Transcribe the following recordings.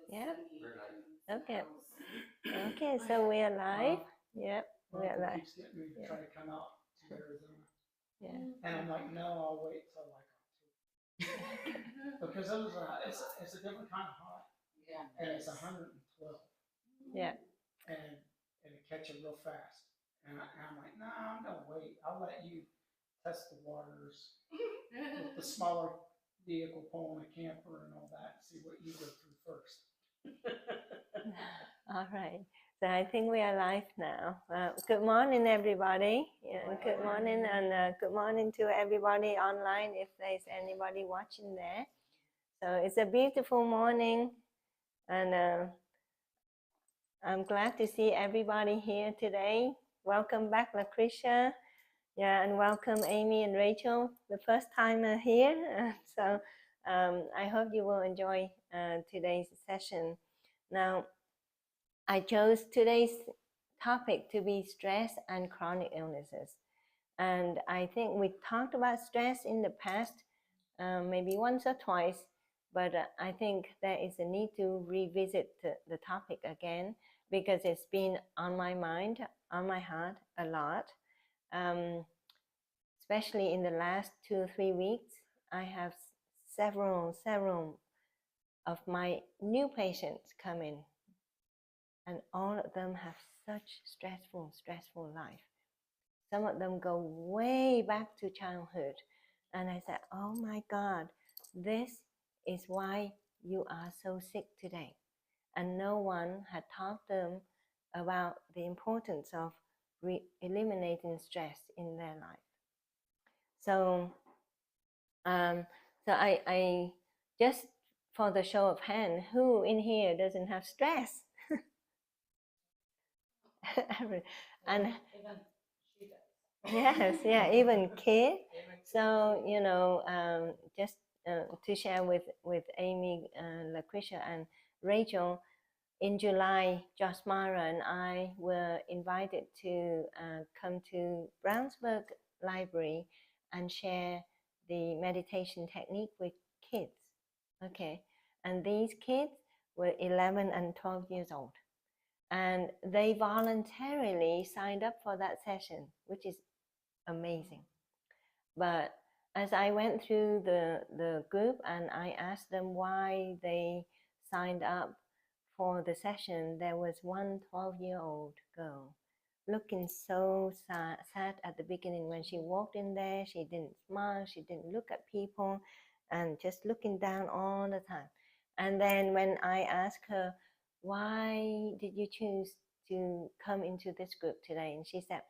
Yeah. Okay. Okay, so we are live. Yep, we are live. Keeps getting me to try to come out to Arizona. Yeah. And I'm like, no, I'll wait till like October. Because it's a different kind of hot. Yeah. And it's 112. Yeah. And it catch it real fast. And I'm like, no, I'm gonna wait. I'll let you test the waters with the smaller vehicle pulling a camper and all that, and see what you go through first. All right. So I think we are live now. Good morning, everybody. Yeah, good morning, and good morning to everybody online if there's anybody watching there. So it's a beautiful morning, and I'm glad to see everybody here today. Welcome back, Lucretia. Yeah, and welcome Amy and Rachel, the first timer here. So I hope you will enjoy today's session. Now, I chose today's topic to be stress and chronic illnesses. And I think we talked about stress in the past, maybe once or twice, but I think there is a need to revisit the topic again because it's been on my mind, on my heart a lot. Especially in the last 2 or 3 weeks, I have several of my new patients come in, and all of them have such stressful life. Some of them go way back to childhood, and I said, oh my God, this is why you are so sick today. And no one had taught them about the importance of eliminating stress in their life. So I just, for the show of hand, who in here doesn't have stress? And yes, yeah, even kids. So just to share with Amy, Lucretia, and Rachel, in July, Josh Mara and I were invited to come to Brownsburg Library and share the meditation technique with kids. Okay, and these kids were 11 and 12 years old, and they voluntarily signed up for that session, which is amazing. But as I went through the group and I asked them why they signed up for the session, there was one 12-year-old girl looking so sad at the beginning. When she walked in there, she didn't smile, she didn't look at people, and just looking down all the time. And then when I asked her, why did you choose to come into this group today? And she said,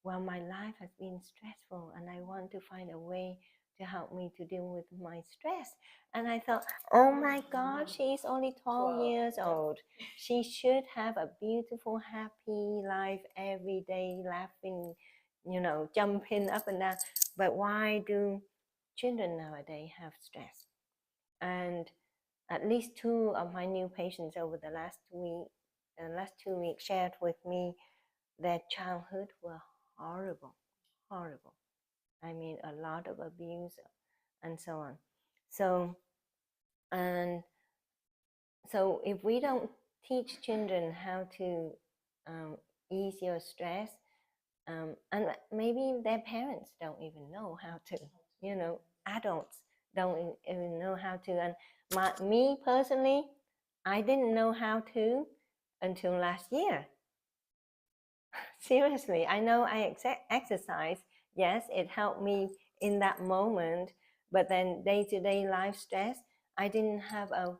well, my life has been stressful and I want to find a way to help me to deal with my stress. And I thought, oh my God, she's only 12 years old. She should have a beautiful, happy life every day, laughing, jumping up and down. But why do children nowadays have stress? And at least 2 of my new patients over the last 2 weeks shared with me their childhood were horrible. I mean, a lot of abuse and so on. So if we don't teach children how to ease your stress, and maybe their parents don't even know how to, adults don't even know how to. And me personally, I didn't know how to until last year. Seriously, I know I exercise. Yes, it helped me in that moment. But then day-to-day life stress, I didn't have a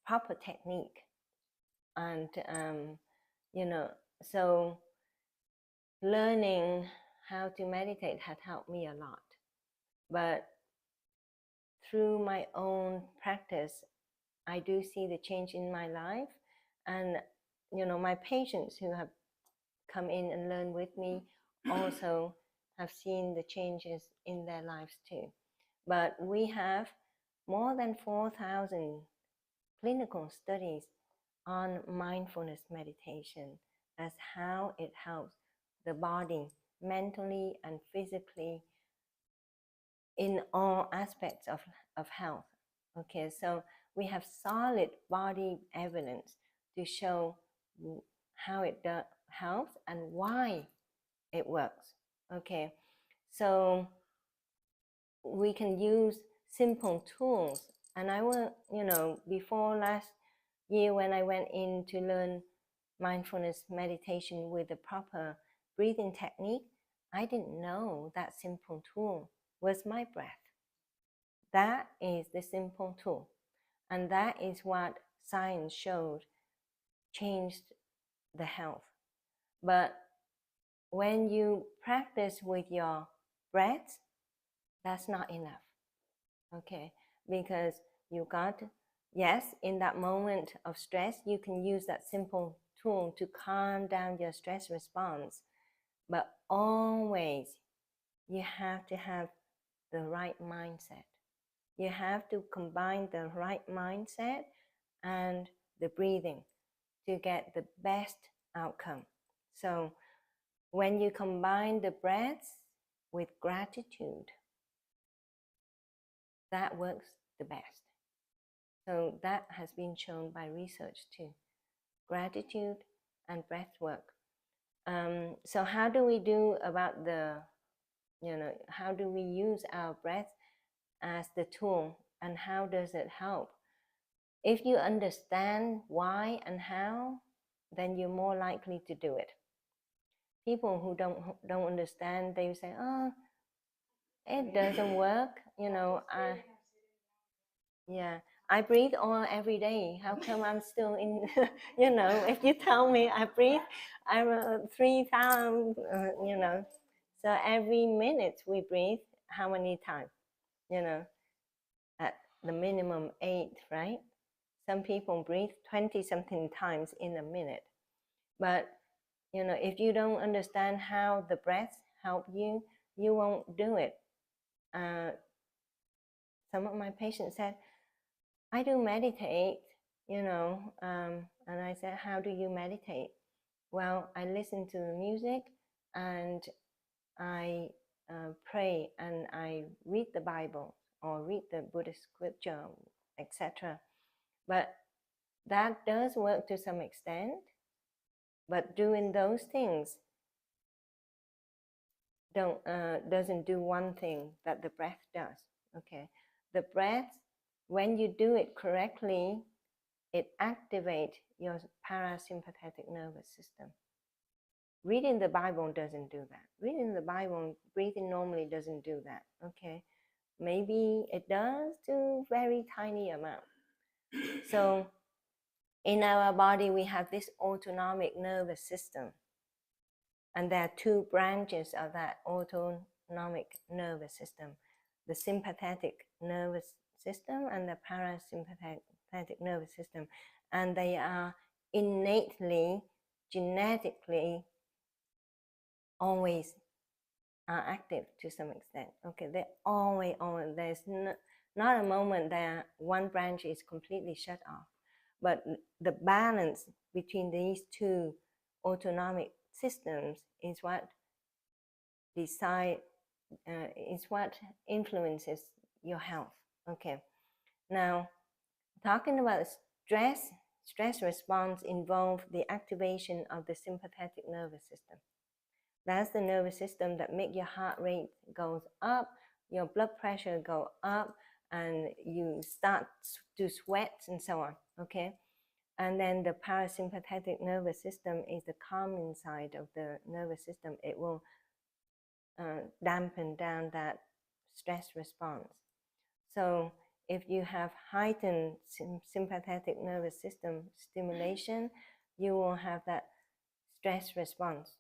proper technique. And, so learning how to meditate had helped me a lot. But through my own practice, I do see the change in my life. And, my patients who have come in and learn with me also have seen the changes in their lives too. But we have more than 4,000 clinical studies on mindfulness meditation as how it helps the body mentally and physically in all aspects of health. Okay, so we have solid body evidence to show how it helps and why it works. Okay, so we can use simple tools. And I will, before last year when I went in to learn mindfulness meditation with the proper breathing technique, I didn't know that simple tool was my breath. That is the simple tool. And that is what science showed changed the health. But when you practice with your breath, that's not enough. Okay, because you got, yes, in that moment of stress, you can use that simple tool to calm down your stress response. But always, you have to have the right mindset. You have to combine the right mindset and the breathing to get the best outcome. So when you combine the breaths with gratitude, that works the best. So that has been shown by research too. Gratitude and breath work. So how do we do about how do we use our breath as the tool, and how does it help? If you understand why and how, then you're more likely to do it. People who don't understand, they say, "Oh, it doesn't work." I breathe all every day. How come I'm still in? If you tell me I breathe, I'm 3 times. So every minute we breathe. How many times? At the minimum 8, right? Some people breathe 20-something times in a minute. But if you don't understand how the breath help you, you won't do it. Some of my patients said, I do meditate, and I said, how do you meditate? Well, I listen to the music and I pray and I read the Bible or read the Buddhist scripture, etc. But that does work to some extent, but doing those things doesn't do one thing that the breath does. Okay, the breath, when you do it correctly, it activates your parasympathetic nervous system. Reading the Bible doesn't do that. Reading the Bible, breathing normally doesn't do that. Okay, maybe it does to very tiny amount. So in our body, we have this autonomic nervous system. And there are 2 branches of that autonomic nervous system, the sympathetic nervous system and the parasympathetic nervous system. And they are innately, genetically, always are active to some extent. Okay, they're always, there's not a moment that one branch is completely shut off. But the balance between these 2 autonomic systems is what is what influences your health. Okay, now talking about stress response involves the activation of the sympathetic nervous system. That's the nervous system that makes your heart rate goes up, your blood pressure go up, and you start to sweat and so on. Okay. And then the parasympathetic nervous system is the calming side of the nervous system. It will dampen down that stress response. So if you have heightened sympathetic nervous system stimulation, you will have that stress response.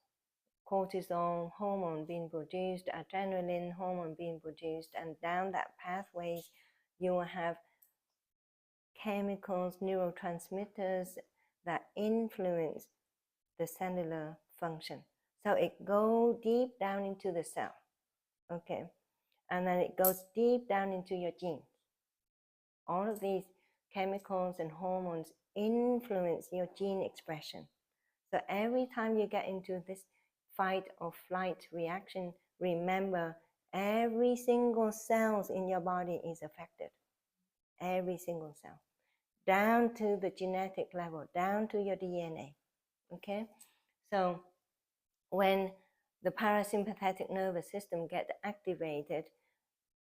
Cortisol hormone being produced, adrenaline hormone being produced, and down that pathways, you will have chemicals, neurotransmitters that influence the cellular function. So it goes deep down into the cell, okay? And then it goes deep down into your genes. All of these chemicals and hormones influence your gene expression. So every time you get into this fight or flight reaction, remember every single cell in your body is affected. every single cell, down to the genetic level, down to your DNA. Okay, so when the parasympathetic nervous system gets activated,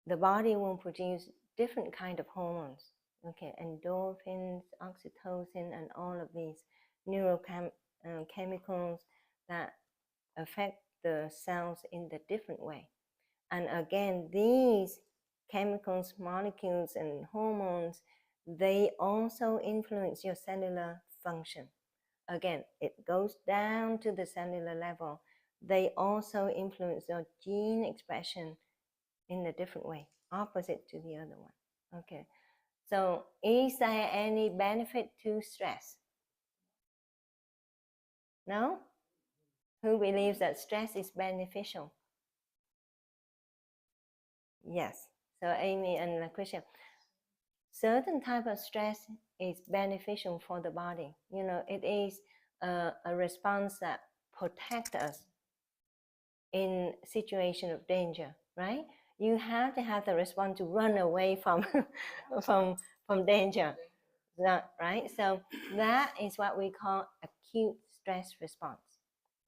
the body will produce different kind of hormones. Okay, endorphins, oxytocin, and all of these neurochemicals that affect the cells in a different way. And again, these chemicals, molecules, and hormones, they also influence your cellular function. Again, it goes down to the cellular level. They also influence your gene expression in a different way, opposite to the other one. Okay, so is there any benefit to stress? No? Who believes that stress is beneficial? Yes. So Amy and Lucretia, certain type of stress is beneficial for the body. You know, it is a response that protects us in situation of danger, right? You have to have the response to run away from from danger, right? So that is what we call acute stress response.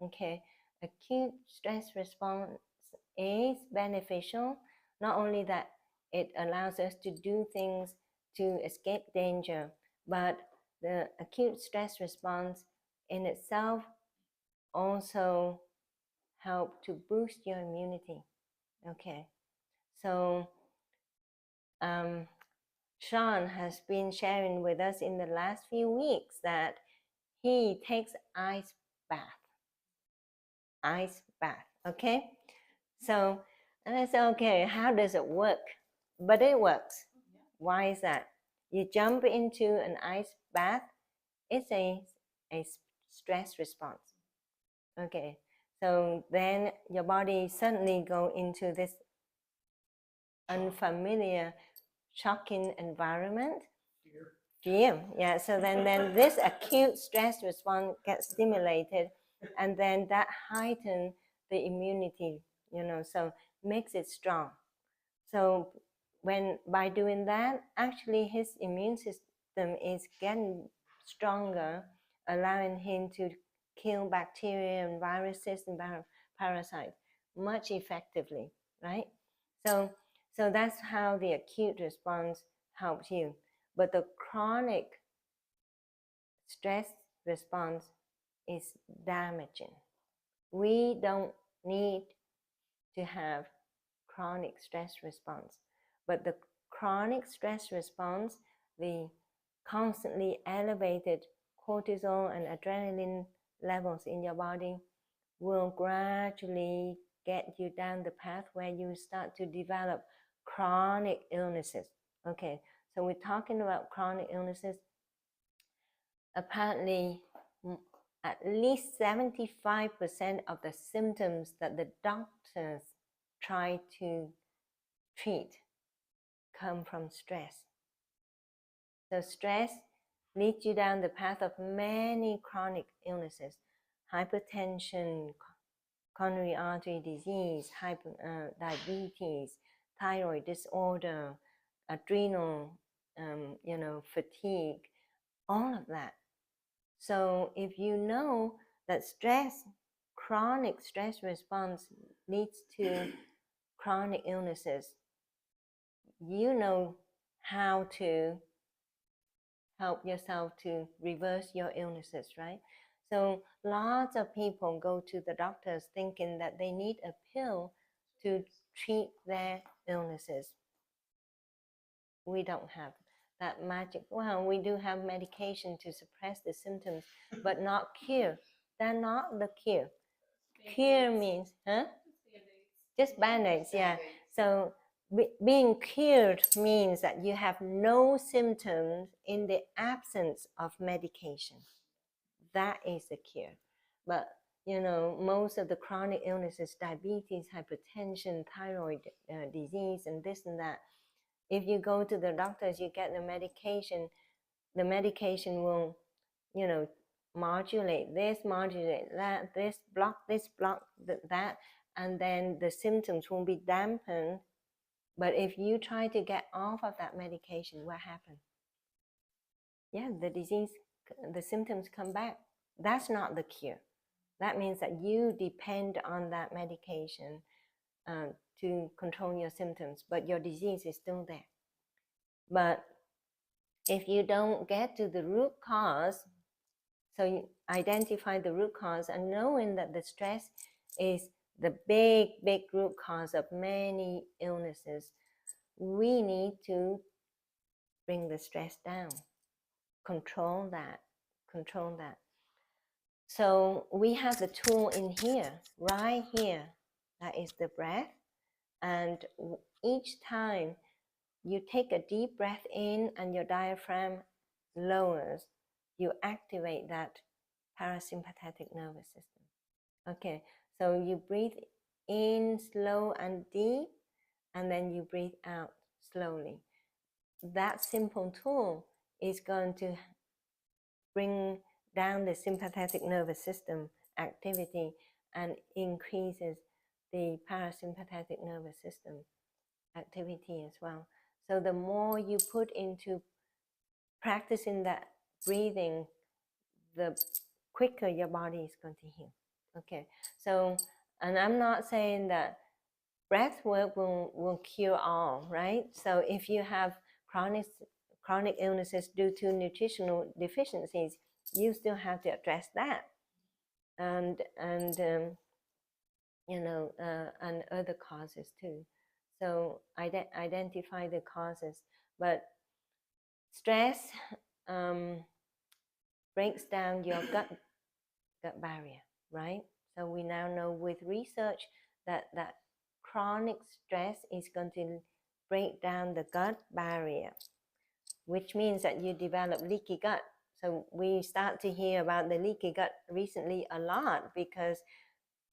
Okay, acute stress response is beneficial. Not only that, it allows us to do things to escape danger, but the acute stress response in itself also help to boost your immunity. Okay, so Sean has been sharing with us in the last few weeks that he takes ice bath. Okay, so and I said, okay, how does it work? But it works. Why is that? You jump into an ice bath, it's a stress response. Okay, so then your body suddenly go into this unfamiliar, shocking environment. Fear. Yeah, so then this acute stress response gets stimulated, and then that heightens the immunity, so makes it strong. So when by doing that, actually his immune system is getting stronger, allowing him to kill bacteria and viruses and parasites much effectively, right? So that's how the acute response helps you. But the chronic stress response is damaging. We don't need to have chronic stress response, but the chronic stress response, the constantly elevated cortisol and adrenaline levels in your body will gradually get you down the path where you start to develop chronic illnesses. Okay, so we're talking about chronic illnesses. Apparently, at least 75% of the symptoms that the doctors try to treat come from stress. So stress leads you down the path of many chronic illnesses: hypertension, coronary artery disease, diabetes, thyroid disorder, adrenal, fatigue, all of that. So if you know that stress, chronic stress response leads to chronic illnesses, you know how to help yourself to reverse your illnesses, right? So lots of people go to the doctors thinking that they need a pill to treat their illnesses. We don't have that magic. Well, we do have medication to suppress the symptoms, but not cure. They're not the cure. Cure means, just band-aids, yeah. So being cured means that you have no symptoms in the absence of medication. That is the cure. But most of the chronic illnesses, diabetes, hypertension, thyroid disease, and this and that, if you go to the doctors, you get the medication will, modulate this, modulate that, this block that, and then the symptoms will be dampened But if you try to get off of that medication, what happens? Yeah, the disease, the symptoms come back. That's not the cure. That means that you depend on that medication to control your symptoms, but your disease is still there. But if you don't get to the root cause, so you identify the root cause and knowing that the stress is the big root cause of many illnesses, we need to bring the stress down, control that. So we have the tool in here, right here, that is the breath. And each time you take a deep breath in and your diaphragm lowers, you activate that parasympathetic nervous system. Okay, so you breathe in slow and deep, and then you breathe out slowly. That simple tool is going to bring down the sympathetic nervous system activity and increases the parasympathetic nervous system activity as well. So the more you put into practicing that breathing, the quicker your body is going to heal. Okay, so, and I'm not saying that breath work will cure all, right? So if you have chronic illnesses due to nutritional deficiencies, you still have to address that, and you know, and other causes too. So identify the causes, but stress breaks down your gut barrier, right? So we now know with research that chronic stress is going to break down the gut barrier, which means that you develop leaky gut. So we start to hear about the leaky gut recently a lot because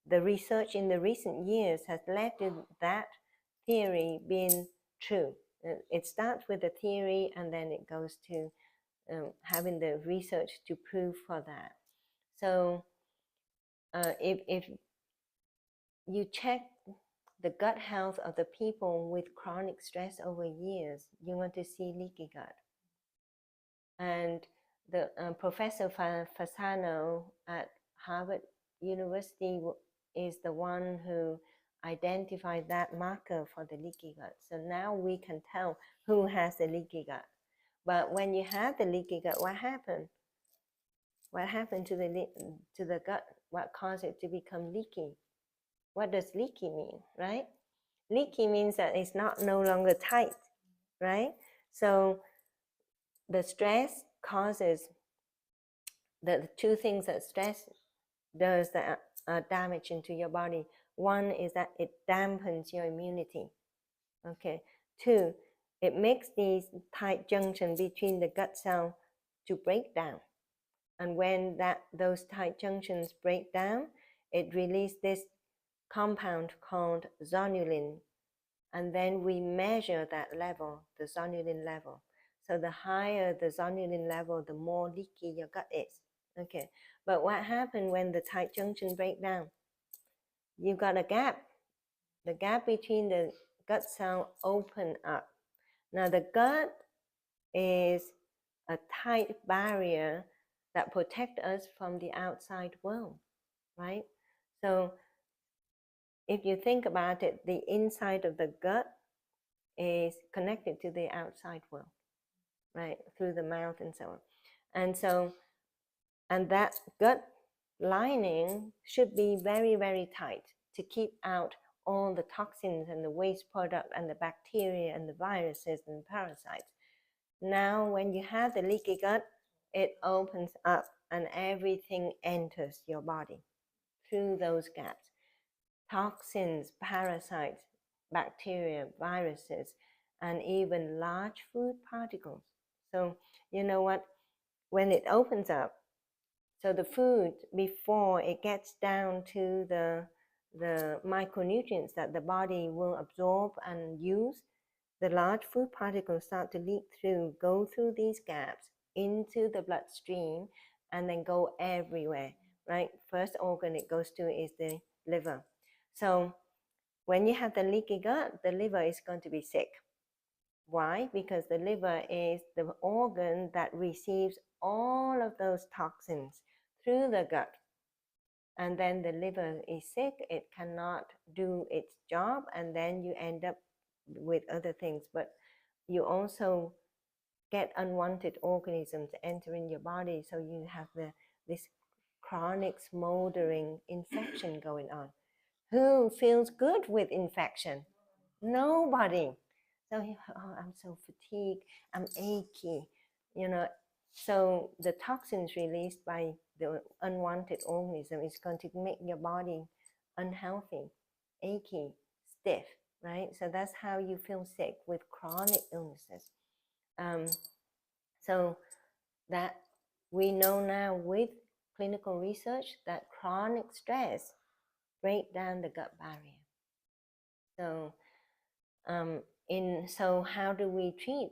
the research in the recent years has led to that theory being true. It starts with a theory and then it goes to having the research to prove for that. So if you check the gut health of the people with chronic stress over years, you want to see leaky gut. And the Professor Fasano at Harvard University is the one who identified that marker for the leaky gut. So now we can tell who has the leaky gut. But when you have the leaky gut, what happened? What happened to the gut? What caused it to become leaky? What does leaky mean, right? Leaky means that it's no longer tight, right? So the stress causes the two things that stress does that damage into your body. One is that it dampens your immunity. Okay. Two, it makes these tight junction between the gut cell to break down. And when those tight junctions break down, it releases this compound called zonulin. And then we measure that level, the zonulin level. So the higher the zonulin level, the more leaky your gut is. Okay, but what happens when the tight junction break down? You've got a gap. The gap between the gut cell open up. Now the gut is a tight barrier that protects us from the outside world, right? So if you think about it, the inside of the gut is connected to the outside world, right? Through the mouth and so on. And that gut lining should be very, very tight to keep out all the toxins and the waste product and the bacteria and the viruses and parasites. Now, when you have the leaky gut, it opens up and everything enters your body through those gaps. Toxins, parasites, bacteria, viruses, and even large food particles. So you know what? When it opens up, so the food, before it gets down to the micronutrients that the body will absorb and use, the large food particles start to leak through, go through these gaps into the bloodstream, and then go everywhere, right? First organ it goes to is the liver. So when you have the leaky gut, the liver is going to be sick. Why? Because the liver is the organ that receives all of those toxins through the gut. And then the liver is sick, it cannot do its job, and then you end up with other things. But you also get unwanted organisms entering your body, so you have this chronic smoldering infection going on. Who feels good with infection? Nobody. So oh, I'm so fatigued, I'm achy, you know. So the toxins released by the unwanted organism is going to make your body unhealthy, achy, stiff, right? So that's how you feel sick with chronic illnesses. So that we know now with clinical research that chronic stress break down the gut barrier. So so how do we treat,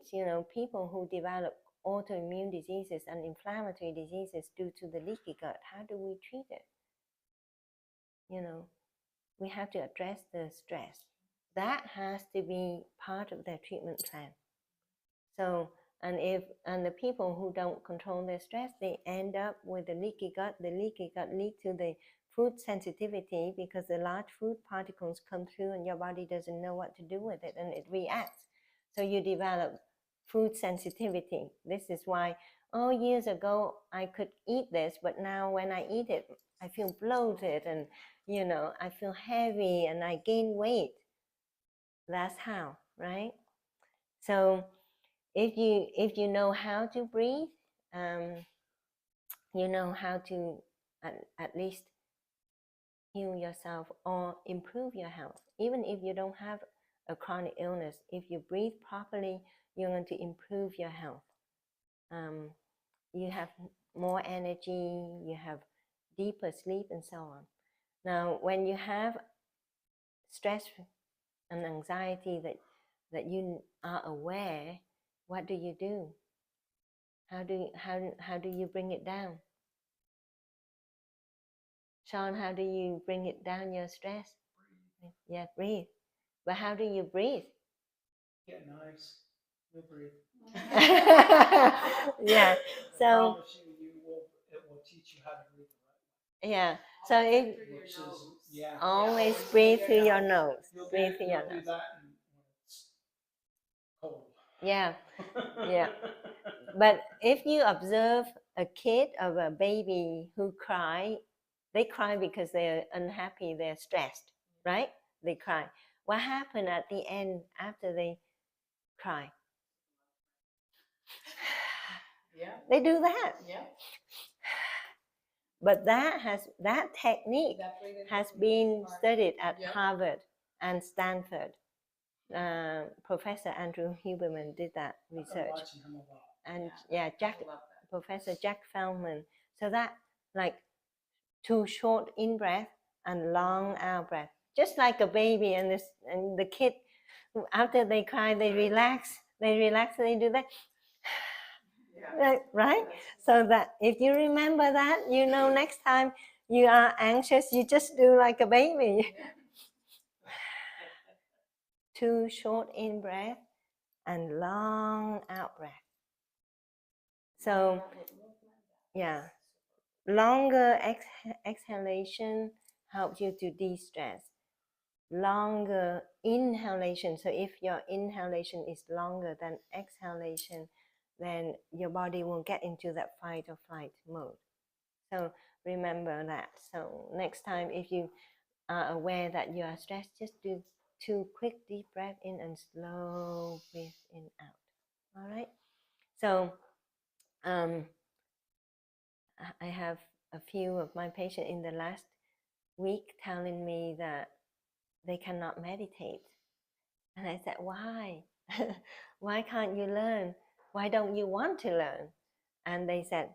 people who develop autoimmune diseases and inflammatory diseases due to the leaky gut? How do we treat it? We have to address the stress. That has to be part of their treatment plan. So, and the people who don't control their stress, they end up with the leaky gut. The leaky gut leads to the food sensitivity, because the large food particles come through and your body doesn't know what to do with it, and it reacts. So you develop food sensitivity. This is why, years ago I could eat this, but now when I eat it, I feel bloated and, I feel heavy and I gain weight. That's how, right? So if you know how to breathe, you know how to at least heal yourself or improve your health. Even if you don't have a chronic illness, if you breathe properly, you're going to improve your health. You have more energy, you have deeper sleep, and so on. Now, when you have stress and anxiety that you are aware, what do you do? How do you bring it down? Sean, how do you bring it down, your stress? Breathe. Yeah, breathe. But how do you breathe? Get nice. You'll breathe. Yeah. So I promise you, it will teach you how to breathe the right way. Yeah. So always breathe through your nose. Breathe through your nose. Cold. Yeah. Yeah. But if you observe a kid or a baby who cry, they cry because they're unhappy, they're stressed, right? They cry. What happened at the end after they cry? Yeah. They do that. Yeah. But that technique has been studied at Harvard and Stanford. Professor Andrew Huberman did that research. And Professor Jack Feldman. So that, like, 2 short in breath and long out breath, just like a baby and the kid, after they cry, they relax, they do that. Right? So that if you remember that, next time you are anxious, you just do like a baby. 2 short in breath and long out breath. So yeah, longer exhalation helps you to de-stress. Longer inhalation, so if your inhalation is longer than exhalation, then your body will get into that fight or flight mode. So remember that. So next time, if you are aware that you are stressed, just do 2 quick deep breath in and slow breathe in out. All right. So I have a few of my patients in the last week telling me that they cannot meditate. And I said, why? Why can't you learn? Why don't you want to learn? And they said,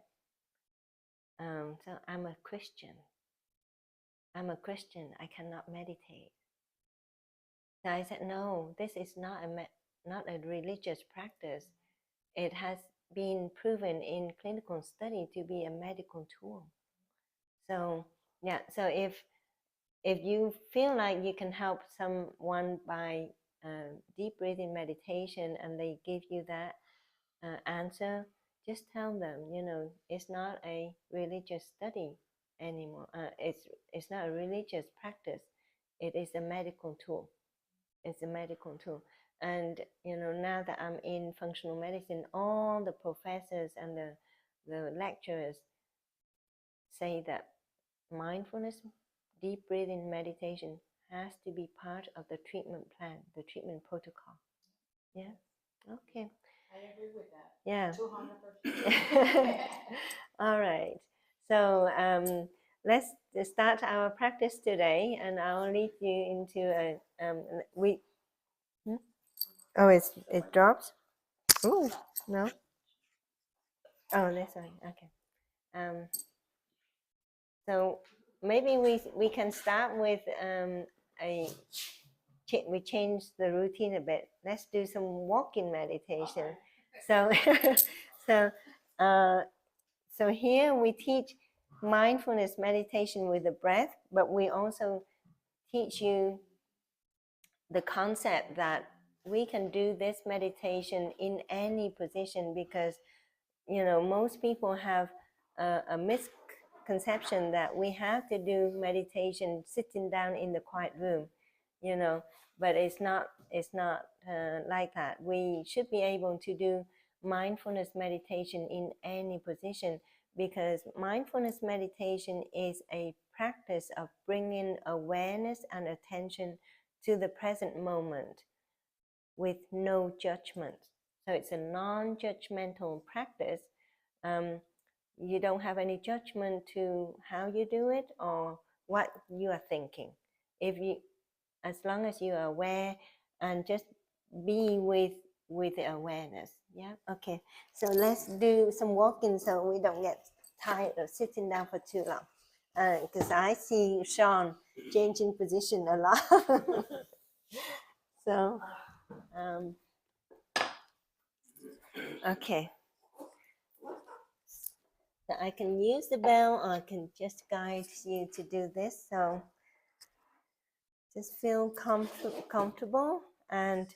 so I'm a Christian. I cannot meditate. So I said, no, this is not a religious practice. It has been proven in clinical study to be a medical tool. So yeah, so if if you feel like you can help someone by deep breathing meditation and they give you that answer, just tell them, it's not a religious study anymore. It's not a religious practice. It is a medical tool. It's a medical tool. And now that I'm in functional medicine, all the professors and the lecturers say that mindfulness, deep breathing meditation has to be part of the treatment plan, the treatment protocol. Yeah. Okay. I agree with that. Yeah. 200%. All right. So let's start our practice today, and I'll lead you into a we. Oh, it drops. Oh no. Oh, this one. Okay. So maybe we can start with we change the routine a bit. Let's do some walking meditation. So so so here we teach mindfulness meditation with the breath, but we also teach you the concept that we can do this meditation in any position, because most people have a misconception that we have to do meditation sitting down in the quiet room, but it's not like that. We should be able to do mindfulness meditation in any position, because mindfulness meditation is a practice of bringing awareness and attention to the present moment with no judgment. So it's a non-judgmental practice. You don't have any judgment to how you do it or what you are thinking. As long as you are aware and just be with the awareness. Yeah. Okay. So let's do some walking so we don't get tired of sitting down for too long. Because I see Sean changing position a lot. So, okay. So I can use the bell, or I can just guide you to do this. So just feel comfortable. And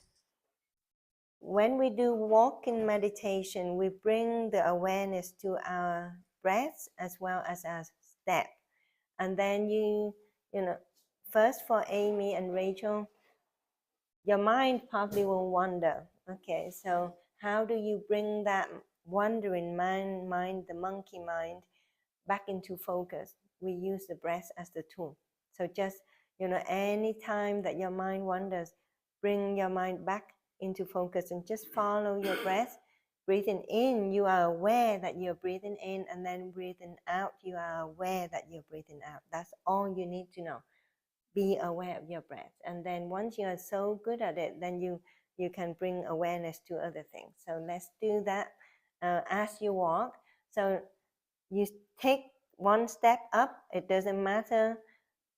when we do walking meditation, we bring the awareness to our breaths as well as our step. And then first for Amy and Rachel, your mind probably will wander. Okay, so how do you bring that wandering mind, the monkey mind, back into focus? We use the breath as the tool. So just, any time that your mind wanders, bring your mind back into focus and just follow your breath. Breathing in, you are aware that you're breathing in, and then breathing out, you are aware that you're breathing out. That's all you need to know. Be aware of your breath. And then once you are so good at it, then you can bring awareness to other things. So let's do that as you walk. So you take one step up. It doesn't matter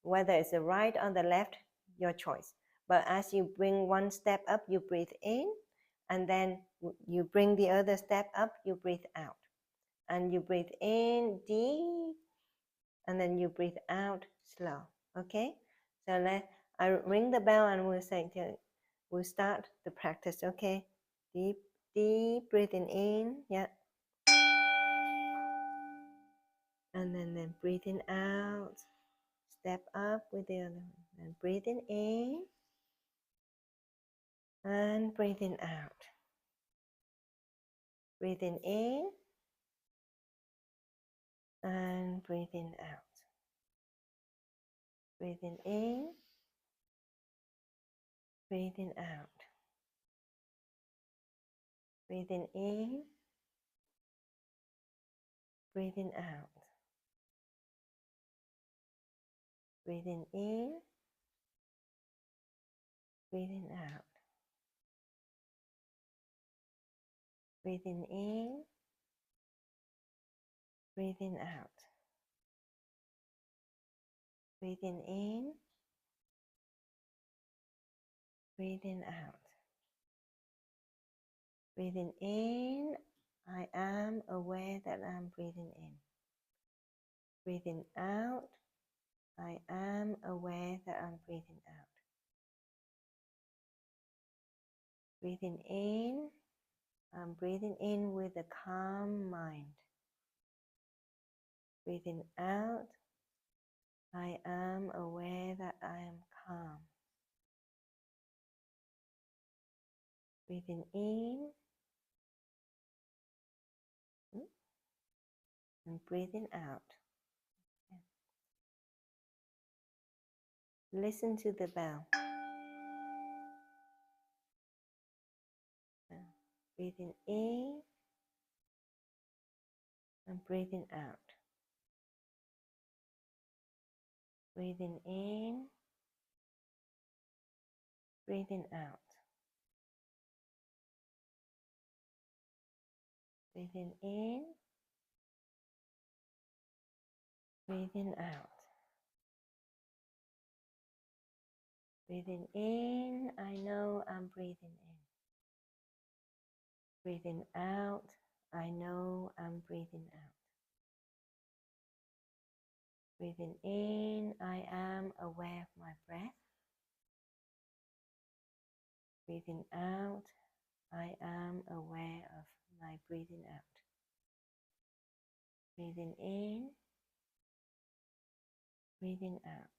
whether it's the right or the left, your choice. But as you bring one step up, you breathe in, and then you bring the other step up, you breathe out. And you breathe in deep, and then you breathe out slow. Okay? So I ring the bell and we'll start the practice. Okay? Deep breathing in. Yeah. And then breathing out. Step up with the other one. And breathing in and breathing out. Breathing in and breathing out. Breathing in, breathing out. Breathing in, breathing out. Breathing in, breathing out. Breathing in, breathing out. Breathing in, breathing out. Breathing in, I am aware that I'm breathing in. Breathing out, I am aware that I'm breathing out. Breathing in, I'm breathing in with a calm mind. Breathing out, I am aware that I am calm. Breathing in and breathing out. Listen to the bell. Breathing in and breathing out. Breathing in, breathing out. Breathing in, breathing out. Breathing in, I know I'm breathing in. Breathing out, I know I'm breathing out. Breathing in, I am aware of my breath. Breathing out, I am aware of my breathing out. Breathing in, breathing out.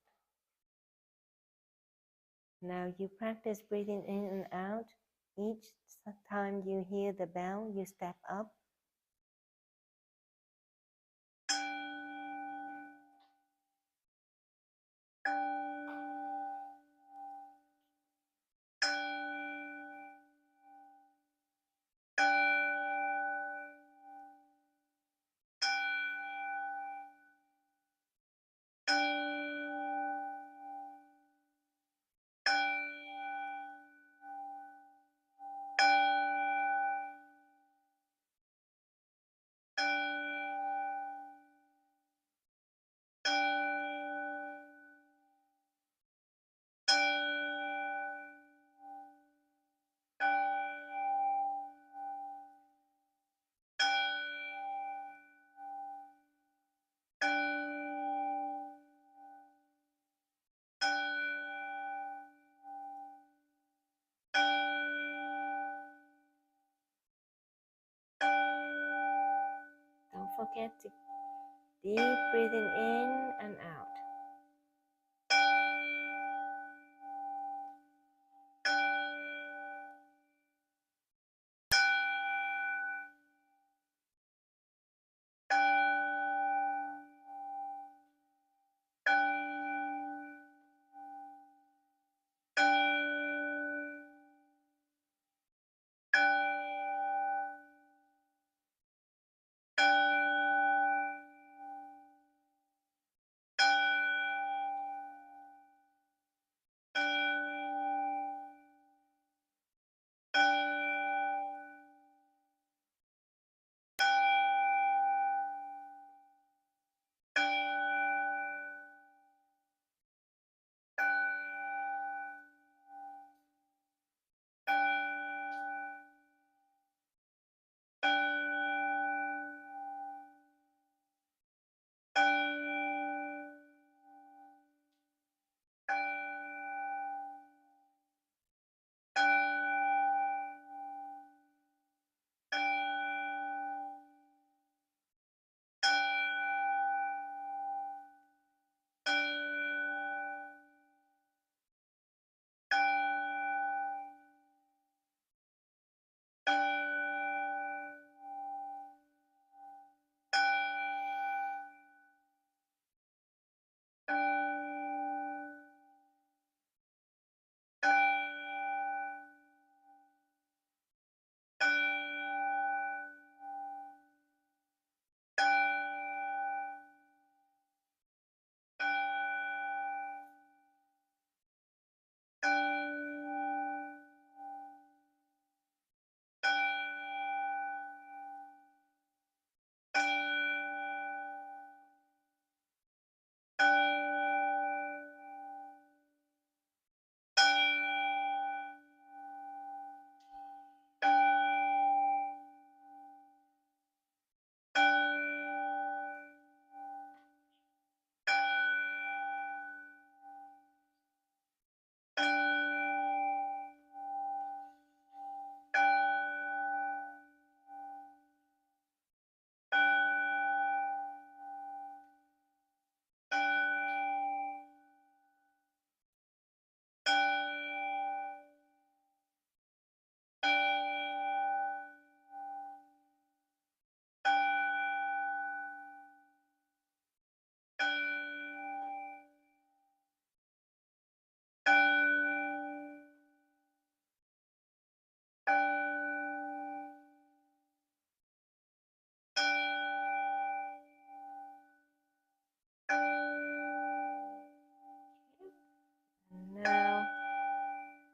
Now you practice breathing in and out. Each time you hear the bell, you step up. Don't forget to deep breathing in and out.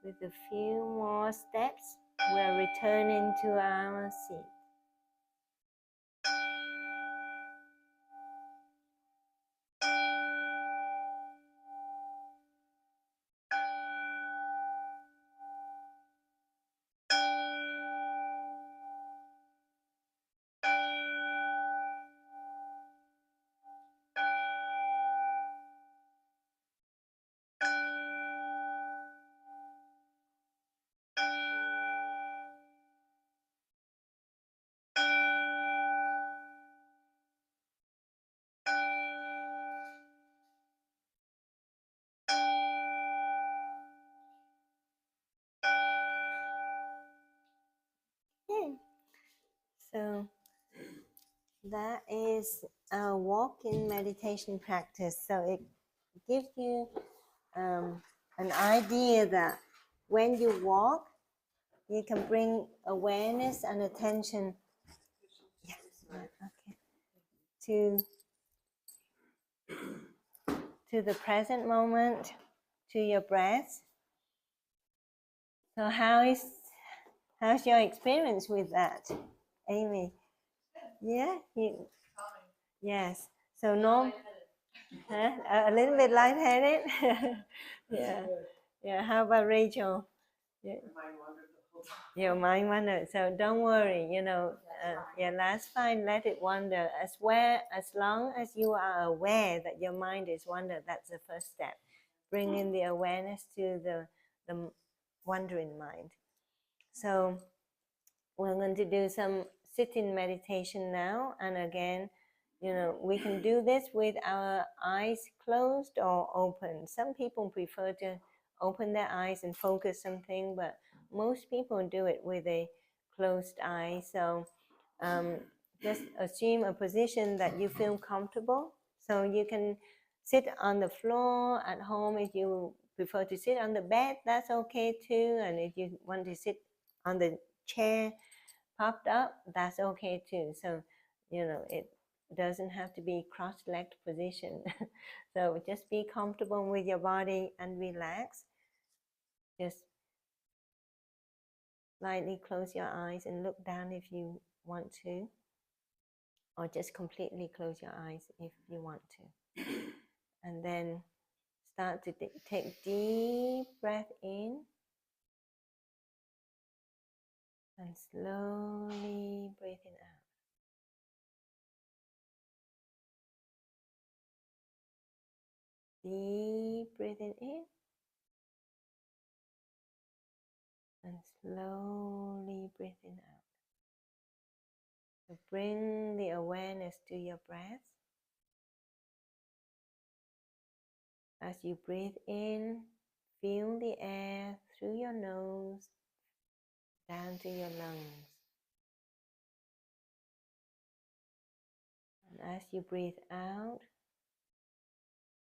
With a few more steps, we're returning to our seat. Okay. So that is our walk-in meditation practice. So it gives you an idea that when you walk, you can bring awareness and attention to the present moment, to your breath. So how's your experience with that, Amy? Yeah, yes. So a little bit lightheaded. Yeah. How about Rachel? Yeah. Your mind wandered. So don't worry. That's fine. Let it wander. As long as you are aware that your mind is wandered, that's the first step. Bringing the awareness to the wandering mind. So we're going to do some sitting meditation now, and again, we can do this with our eyes closed or open. Some people prefer to open their eyes and focus something, but most people do it with a closed eye. So just assume a position that you feel comfortable. So you can sit on the floor at home. If you prefer to sit on the bed, that's okay too. And if you want to sit on the chair popped up, that's okay too. So it doesn't have to be cross-legged position. So just be comfortable with your body and relax. Just slightly close your eyes and look down if you want to, or just completely close your eyes if you want to. And then start to take deep breath in and slowly breathing out. Deep breathing in and slowly breathing out. So bring the awareness to your breath. As you breathe in, feel the air through your nose down to your lungs. And as you breathe out,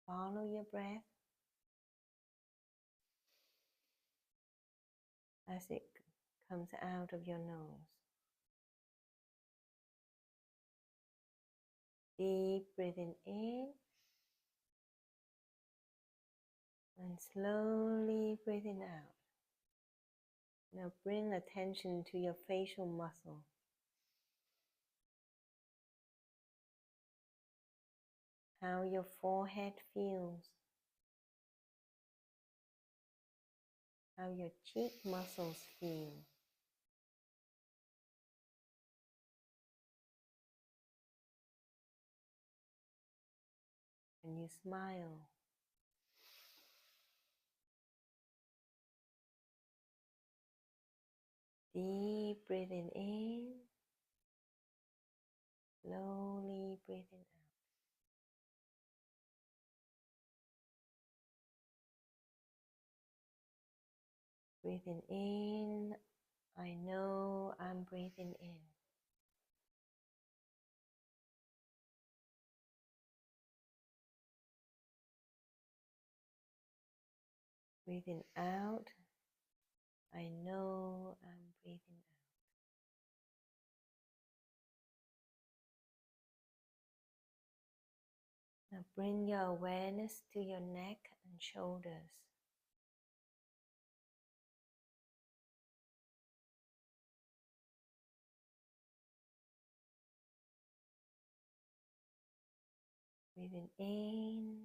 follow your breath as it comes out of your nose. Deep breathing in and slowly breathing out. Now bring attention to your facial muscle. How your forehead feels. How your cheek muscles feel. When you smile. Deep breathing in, slowly breathing out. Breathing in, I know I'm breathing in. Breathing out, I know I'm breathing out. Now bring your awareness to your neck and shoulders. Breathing in,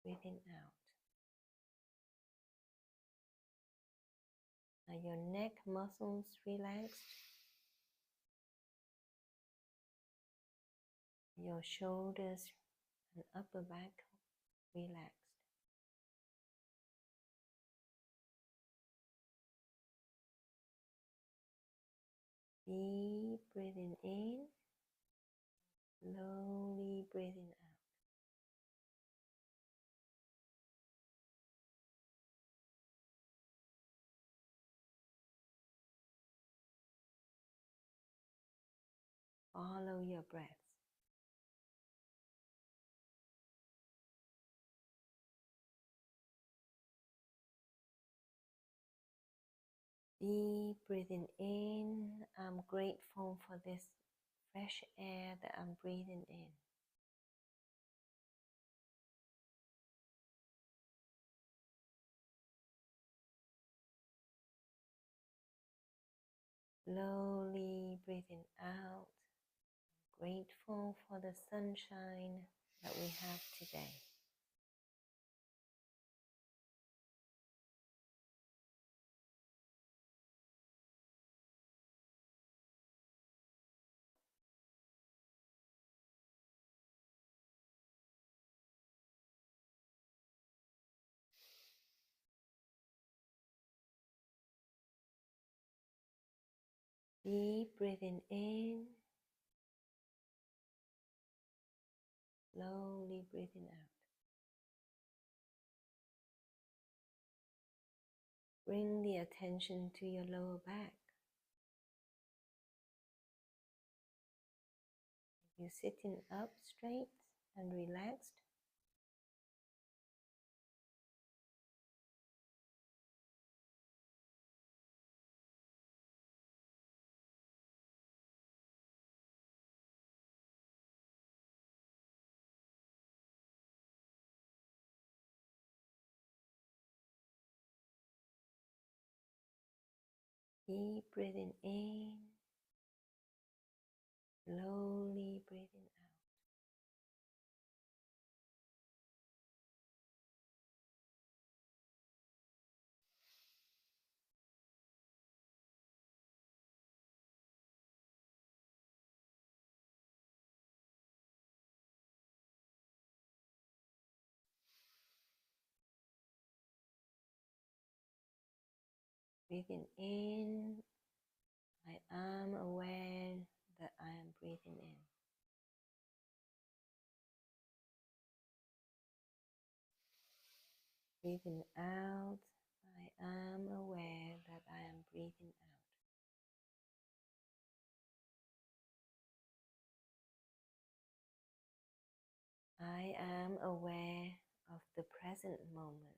breathing out. Are your neck muscles relaxed? Your shoulders and upper back relaxed. Deep breathing in, slowly breathing out. Follow your breath. Deep breathing in. I'm grateful for this fresh air that I'm breathing in. Slowly breathing out. Grateful for the sunshine that we have today. Deep breathing in, slowly breathing out. Bring the attention to your lower back. You're sitting up straight and relaxed. Deep breathing in, slowly breathing out. Breathing in, I am aware that I am breathing in. Breathing out, I am aware that I am breathing out. I am aware of the present moment.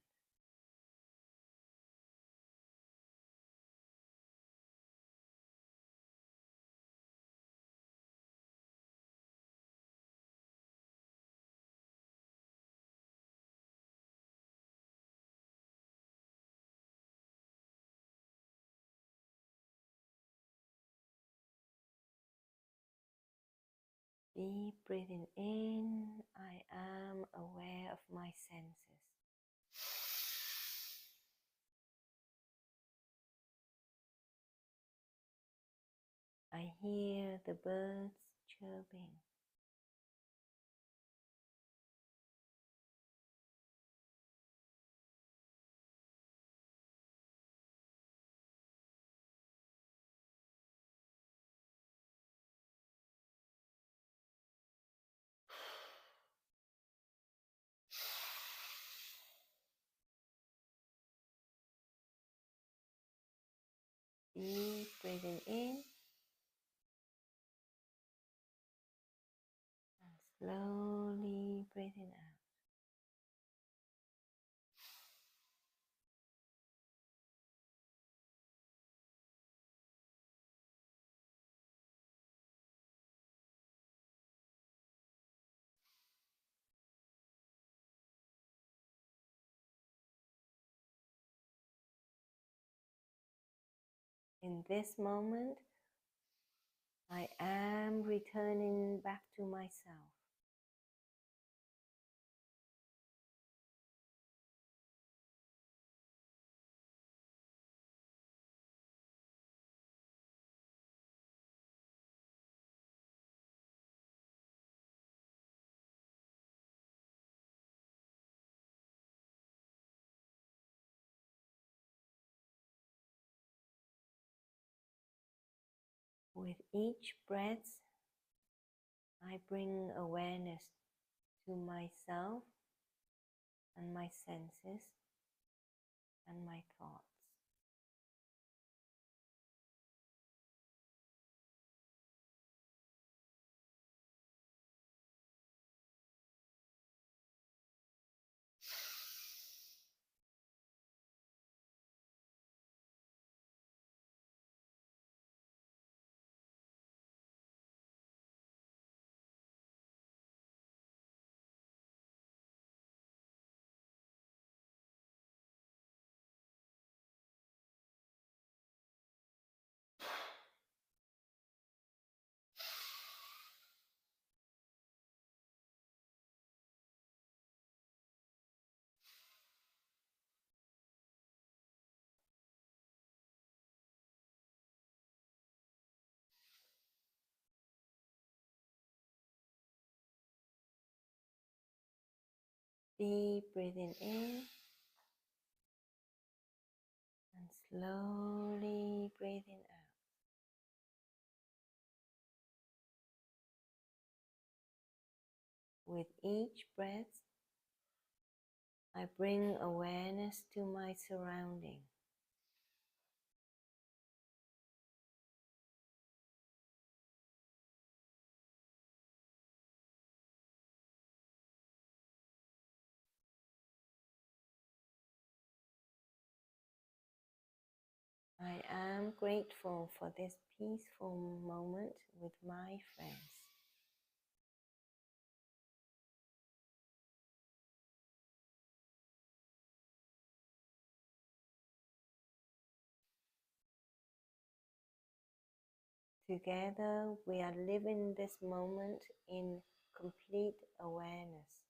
Deep breathing in, I am aware of my senses. I hear the birds chirping. Deep breathing in and slowly breathing out. In this moment, I am returning back to myself. With each breath, I bring awareness to myself and my senses and my thoughts. Deep breathing in and slowly breathing out. With each breath, I bring awareness to my surroundings. I am grateful for this peaceful moment with my friends. Together, we are living this moment in complete awareness.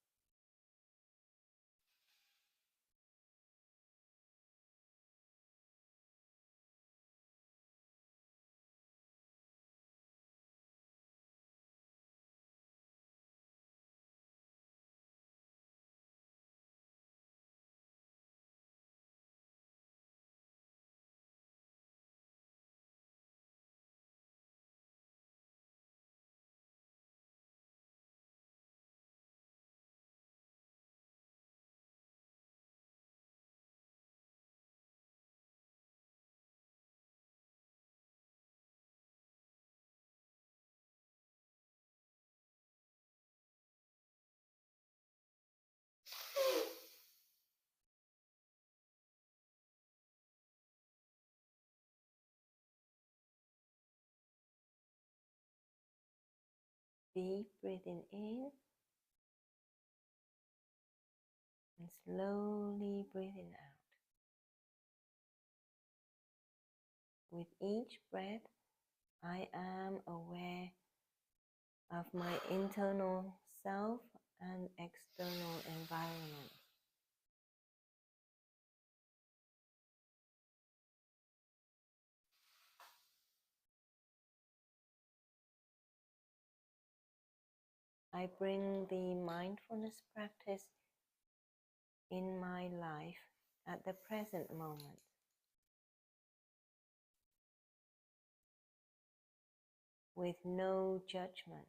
Deep breathing in and slowly breathing out. With each breath, I am aware of my internal self and external environment. I bring the mindfulness practice in my life at the present moment. With no judgment.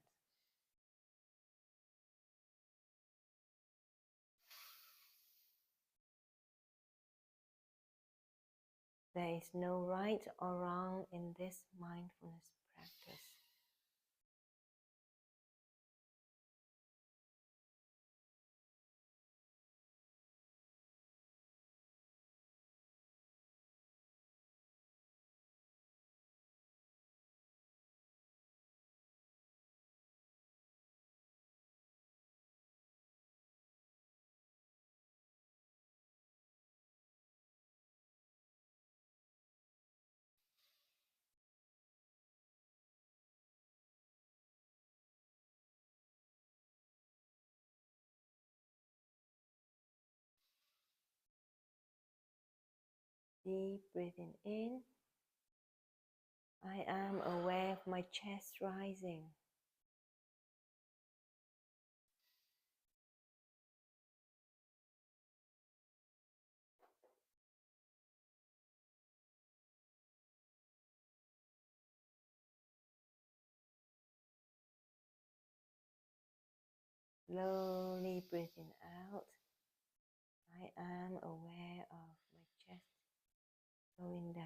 There is no right or wrong in this mindfulness practice. Deep breathing in. I am aware of my chest rising. slowly breathing out, I am aware of my chest going down.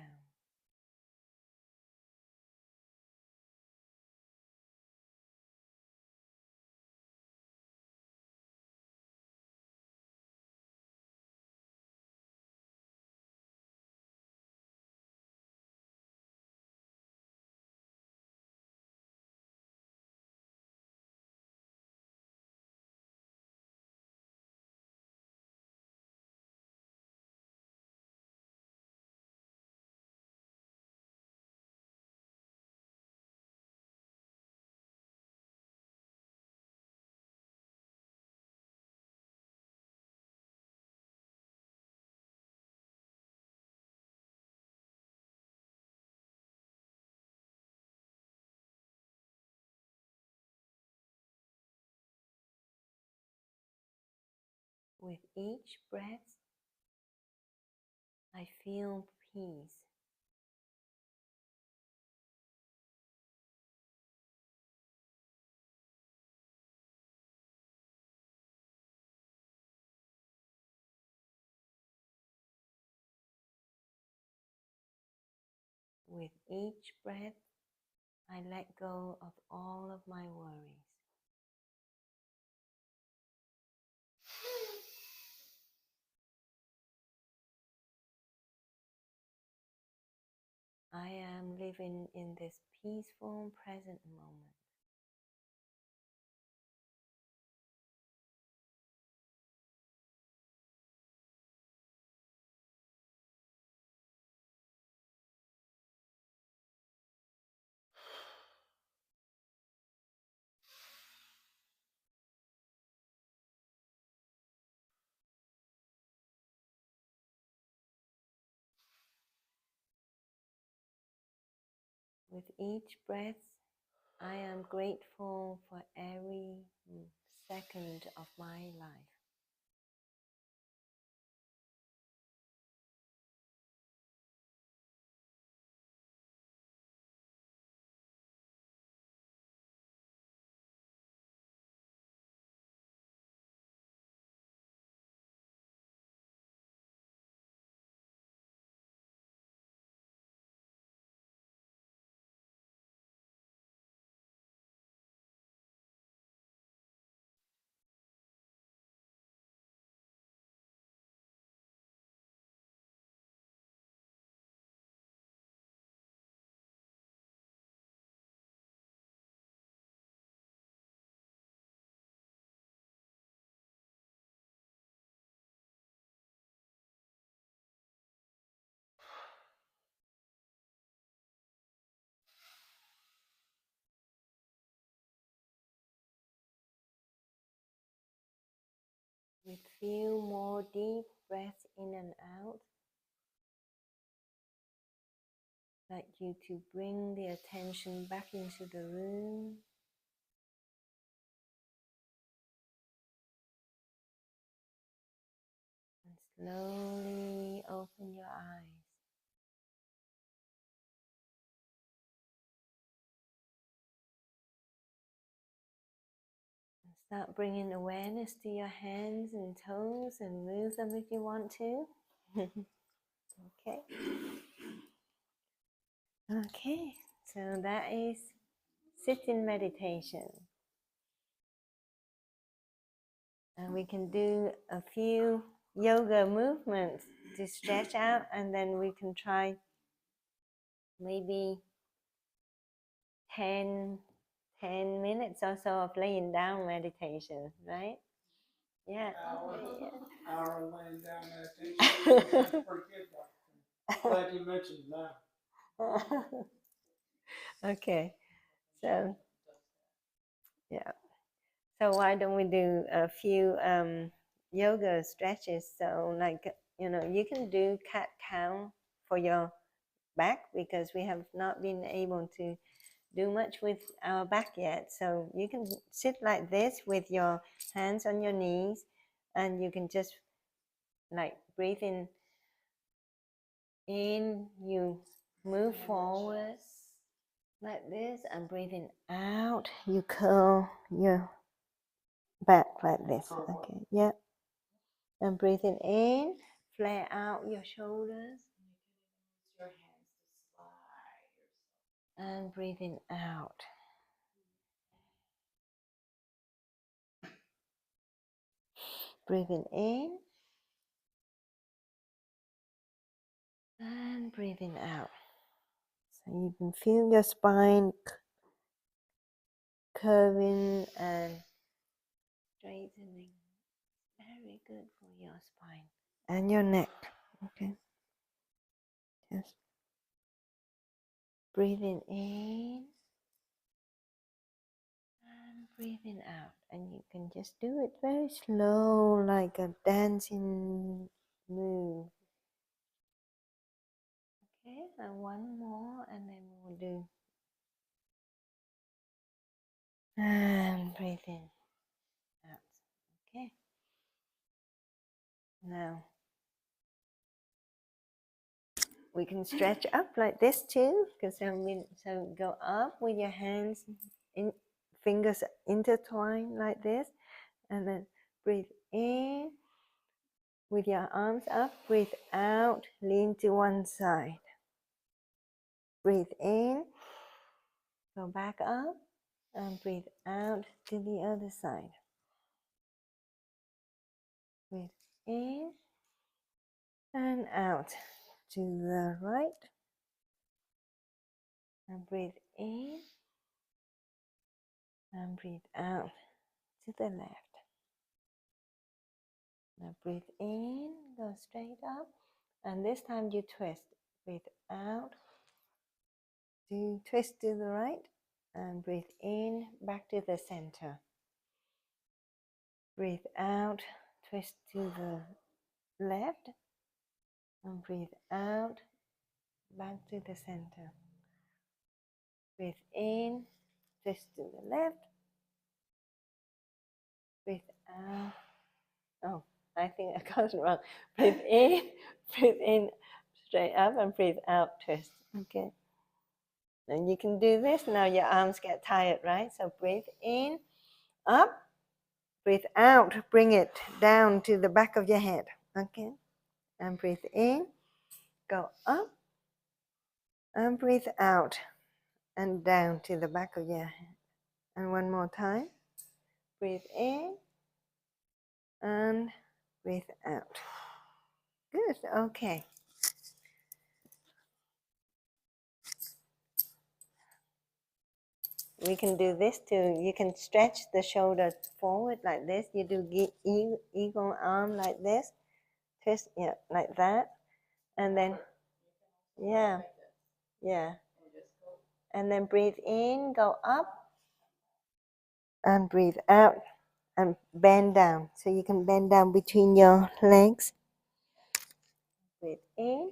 With each breath, I feel peace. With each breath, I let go of all of my worries. I am living in this peaceful present moment. With each breath, I am grateful for every second of my life. With few more deep breaths in and out, I'd like you to bring the attention back into the room. And slowly open your eyes. And start bringing awareness to your hands and toes and move them if you want to. Okay. Okay, so that is sitting meditation. And we can do a few yoga movements to stretch out, and then we can try maybe 10 minutes or so of laying down meditation, right? Yeah. Hour laying down meditation. That's pretty good. Glad you mentioned that. Okay, so yeah. So why don't we do a few yoga stretches? So like, you can do cat-cow for your back because we have not been able to do much with our back yet. So you can sit like this with your hands on your knees, and you can just like breathe in, you move forward like this, and breathing out, you curl your back like this. Okay, yeah. And breathing in, flare out your shoulders. Your hands to slide. And breathing out. Breathing in. And breathing out. So you can feel your spine curving and straightening. Very good for your spine and your neck. Okay. Just breathing in and breathing out. And you can just do it very slow, like a dancing move. Okay, and one more, and then we'll do. And breathing out. Okay. Now we can stretch up like this too, because so go up with your hands, fingers intertwined like this, and then breathe in with your arms up. Breathe out, lean to one side. Breathe in, go back up, and breathe out to the other side. Breathe in and out to the right, and breathe in and breathe out to the left. Now breathe in, go straight up, and this time you twist. Breathe out, twist to the right, and breathe in, back to the center. Breathe out, twist to the left, and breathe out, back to the center. Breathe in, twist to the left, breathe out. Oh, I think I got it wrong. Breathe in, straight up, and breathe out, twist. Okay. And you can do this. Now your arms get tired, right? So breathe in, up, breathe out, bring it down to the back of your head. Okay. And breathe in, go up, and breathe out, and down to the back of your head. And one more time. Breathe in, and breathe out. Good. Okay. We can do this too. You can stretch the shoulders forward like this. You do eagle arm like this. Twist, yeah, like that. And then, yeah, yeah. And then breathe in, go up. And breathe out and bend down. So you can bend down between your legs. Breathe in.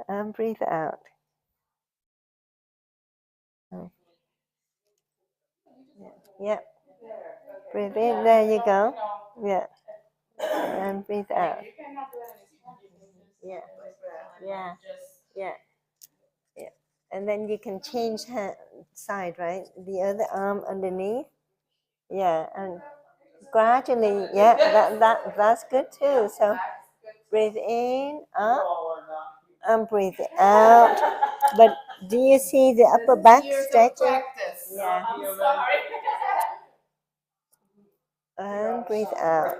And breathe out. Oh. Yeah. Breathe in. There you go. Yeah. And breathe out. Yeah. Yeah. Yeah. Yeah. And then you can change side, right? The other arm underneath. Yeah. And gradually, yeah, that's good too. So breathe in, up, and breathe out. But do you see the upper back stretching? Yeah. I'm sorry. And breathe out.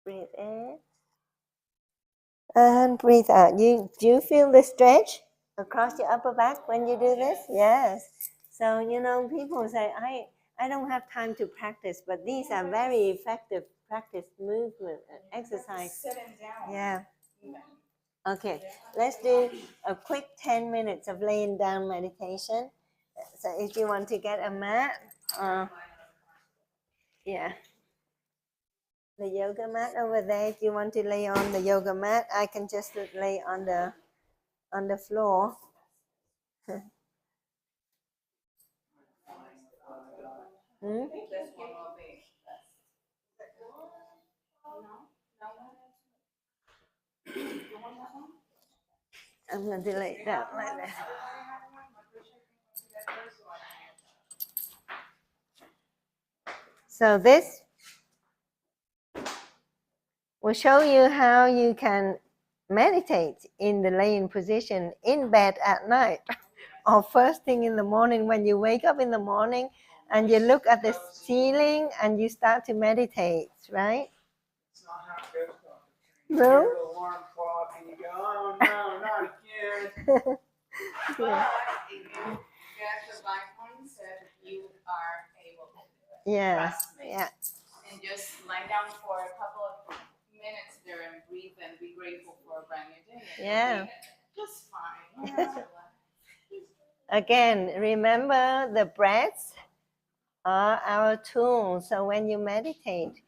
Breathe in. And breathe out. Do you feel the stretch across your upper back when you do this? Yes. So, people say, I don't have time to practice, but these are very effective practice movement exercise. Sitting down. Yeah. Okay, let's do a quick 10 minutes of laying down meditation. So if you want to get a mat, yeah, the yoga mat over there. If you want to lay on the yoga mat, I can just lay on the floor. Hmm? I'm going to lay down like that. So this will show you how you can meditate in the laying position in bed at night or first thing in the morning when you wake up in the morning and you look at the ceiling and you start to meditate, right? It's not how it goes, Dr. No? You hear the alarm clock and you go, oh no, not again. But if you get the mindset, you are able to do it. Yeah. Trust me. Yeah. And just lie down for a couple of minutes there and breathe and be grateful for a brand new day. And Yeah. just fine. Yeah. Again, remember the breaths are our tools. So when you meditate,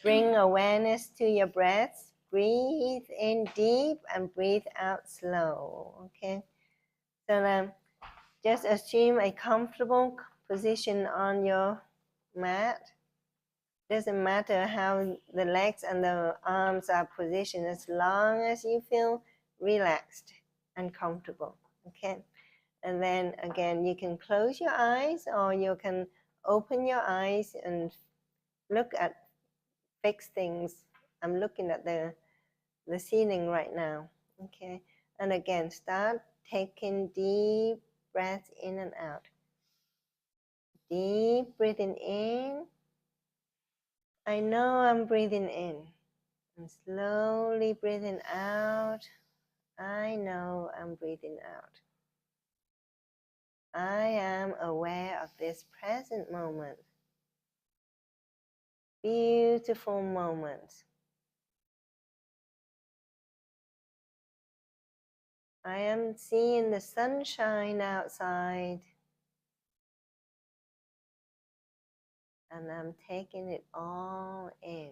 bring awareness to your breath. Breathe in deep and breathe out slow. Okay. So just assume a comfortable position on your mat. Doesn't matter how the legs and the arms are positioned, as long as you feel relaxed and comfortable. Okay. And then again, you can close your eyes or you can open your eyes and look at fixed things. I'm looking at the ceiling right now. Okay. And again, start taking deep breaths in and out. Deep breathing in. I know I'm breathing in. And slowly breathing out. I know I'm breathing out. I am aware of this present moment. Beautiful moment. I am seeing the sunshine outside. And I'm taking it all in.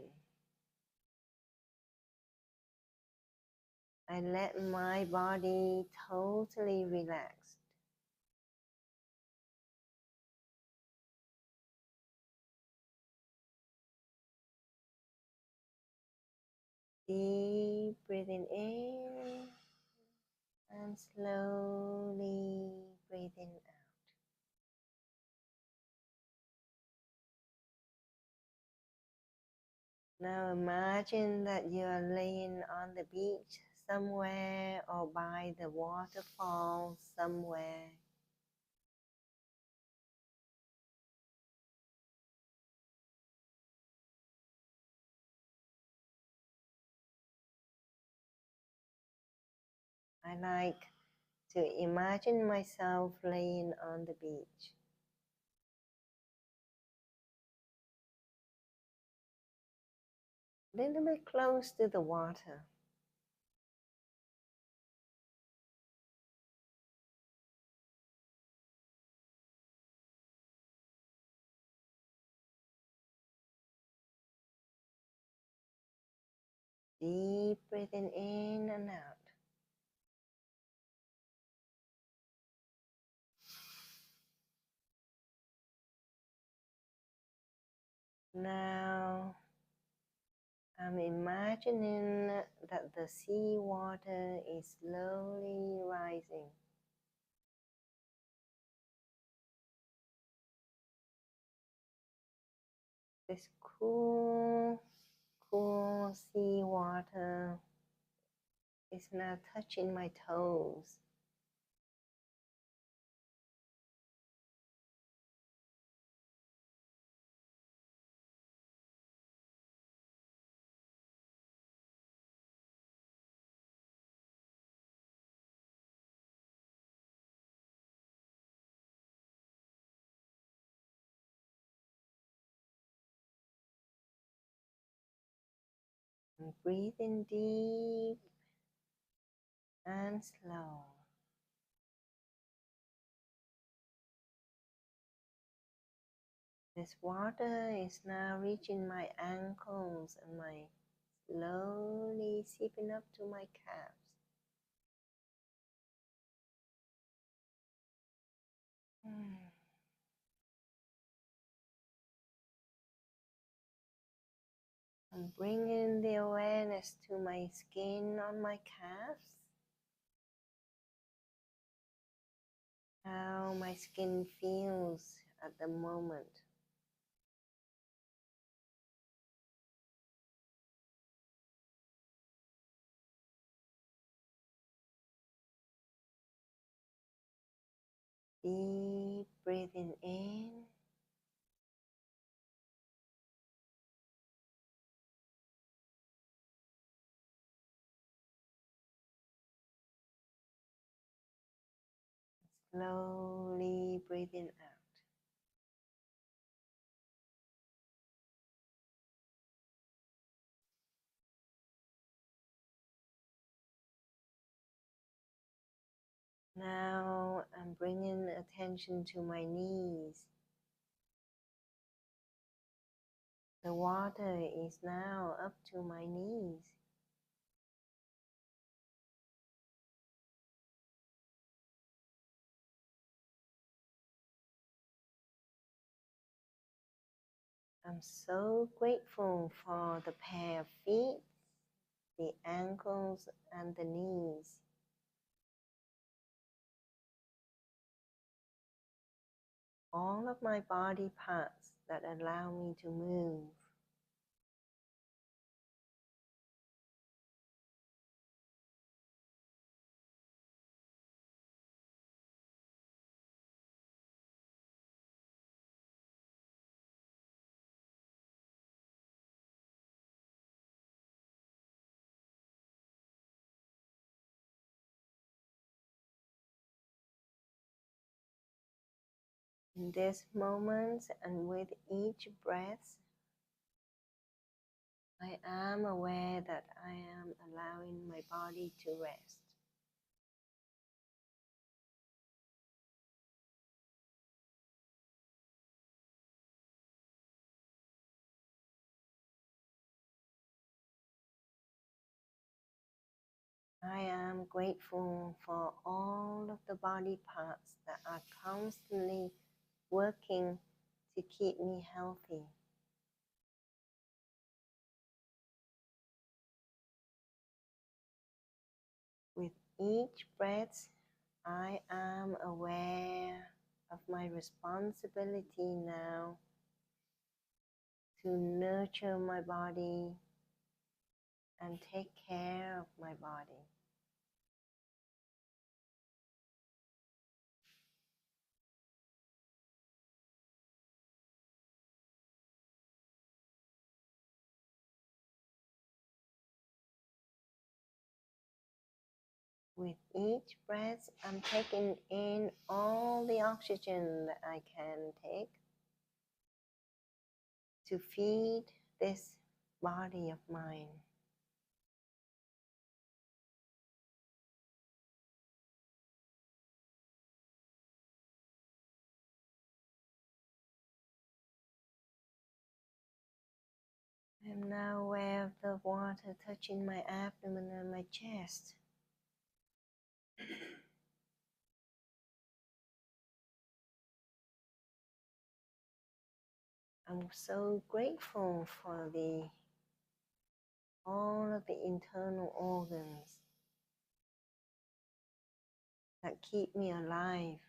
I let my body totally relax. Deep breathing in and slowly breathing out. Now imagine that you are laying on the beach somewhere or by the waterfall somewhere. I like to imagine myself laying on the beach. A little bit close to the water. Deep breathing in and out. Now I'm imagining that the sea water is slowly rising. This cool, cool sea water is now touching my toes. I'm breathing deep and slow. This water is now reaching my ankles and slowly seeping up to my calves. I'm bringing the awareness to my skin on my calves. How my skin feels at the moment. Deep breathing in. Slowly breathing out. Now I'm bringing attention to my knees. The water is now up to my knees. I'm so grateful for the pair of feet, the ankles and the knees. All of my body parts that allow me to move. In this moment and with each breath, I am aware that I am allowing my body to rest. I am grateful for all of the body parts that are constantly working to keep me healthy. With each breath, I am aware of my responsibility now to nurture my body and take care of my body. With each breath, I'm taking in all the oxygen that I can take to feed this body of mine. I am now aware of the water touching my abdomen and my chest. I'm so grateful for all of the internal organs that keep me alive.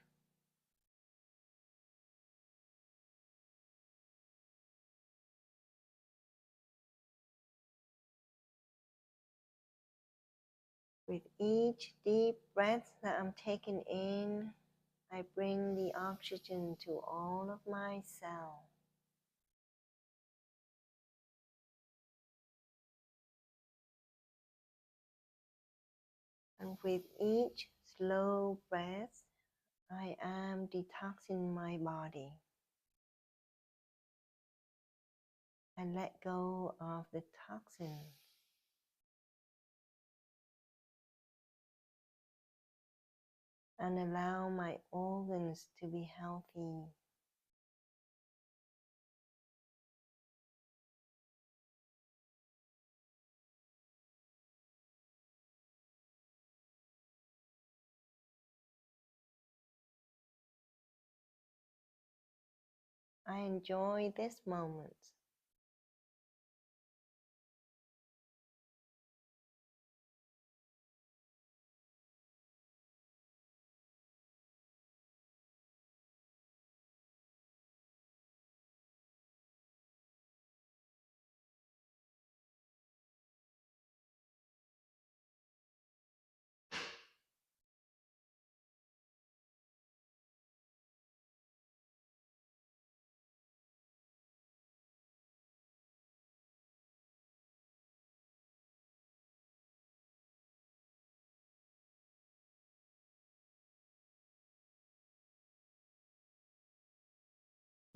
With each deep breath that I'm taking in, I bring the oxygen to all of my cells. And with each slow breath, I am detoxing my body. I let go of the toxins. And allow my organs to be healthy. I enjoy this moment.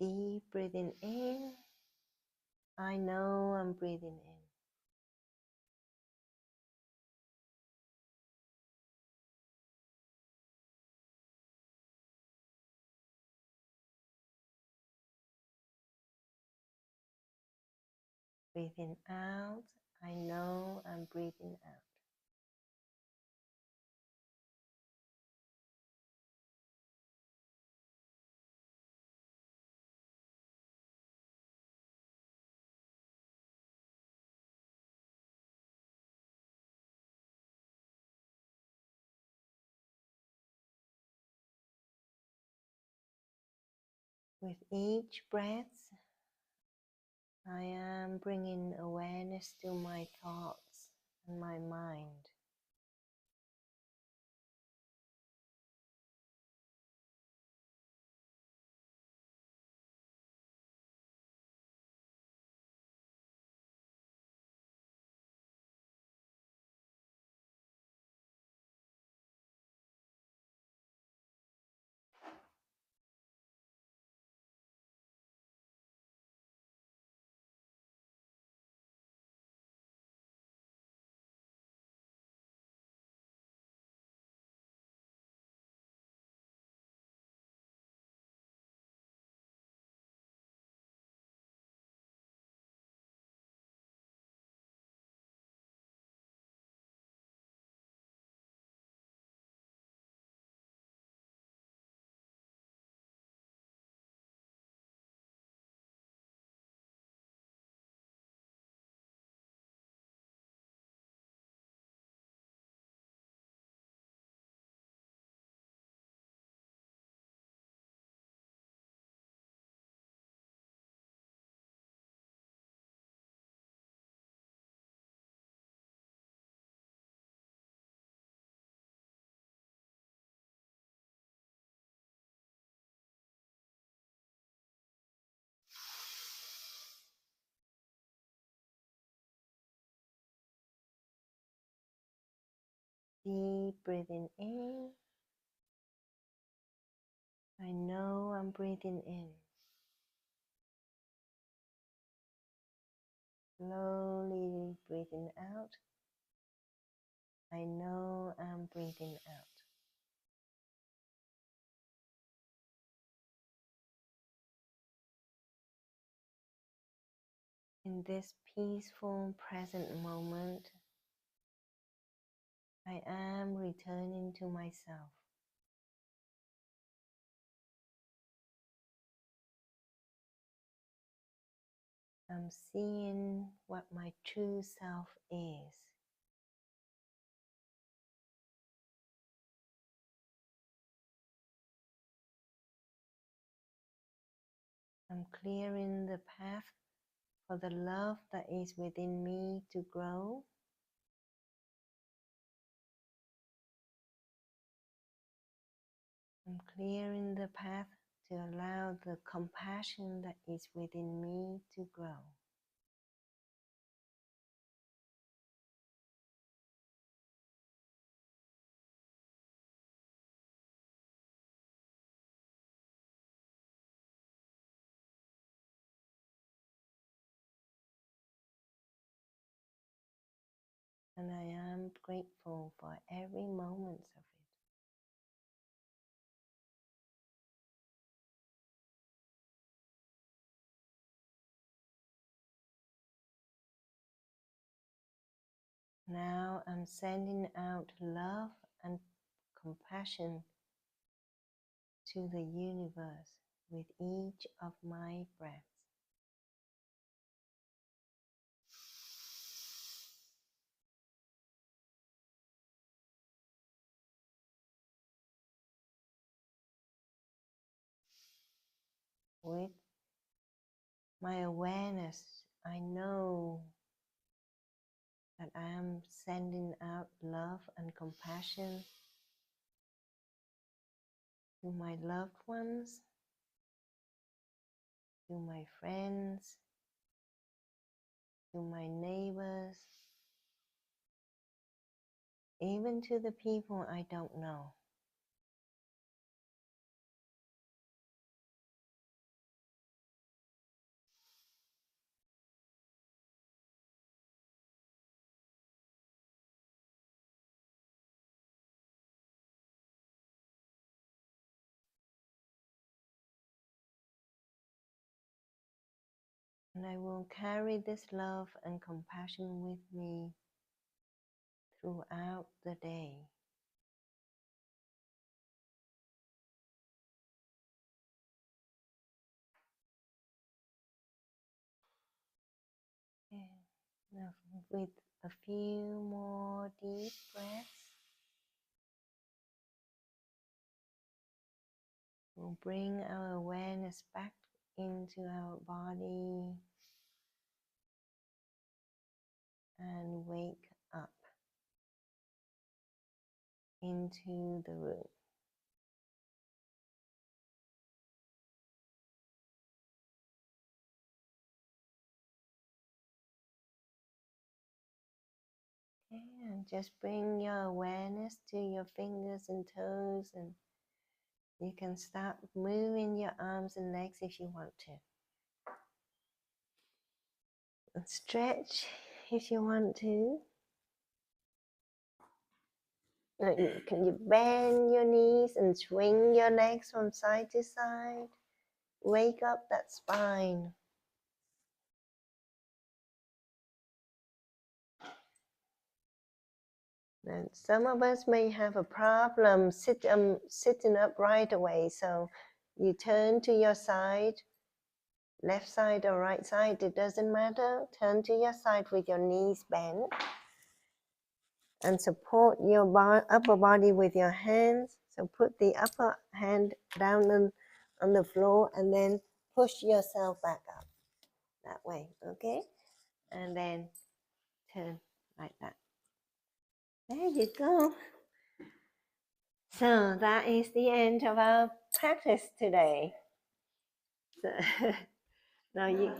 Deep breathing in. I know I'm breathing in. Breathing out. I know I'm breathing out. With each breath, I am bringing awareness to my thoughts and my mind. Deep breathing in. I know I'm breathing in. Slowly breathing out. I know I'm breathing out. In this peaceful present moment, I am returning to myself. I'm seeing what my true self is. I'm clearing the path for the love that is within me to grow. I'm clearing the path to allow the compassion that is within me to grow. And I am grateful for every moment of it. Now I'm sending out love and compassion to the universe with each of my breaths. With my awareness, I know that I am sending out love and compassion to my loved ones, to my friends, to my neighbors, even to the people I don't know. And I will carry this love and compassion with me throughout the day. Okay. Now, with a few more deep breaths, we'll bring our awareness back into our body and wake up into the room. Okay, and just bring your awareness to your fingers and toes, and you can start moving your arms and legs if you want to. And stretch if you want to. Can you bend your knees and swing your legs from side to side? Wake up that spine. And some of us may have a problem sitting up right away, so you turn to your side, left side or right side, it doesn't matter. Turn to your side with your knees bent and support your upper body with your hands. So put the upper hand down on the floor and then push yourself back up that way, okay? And then turn like that. There you go. So that is the end of our practice today. So, now you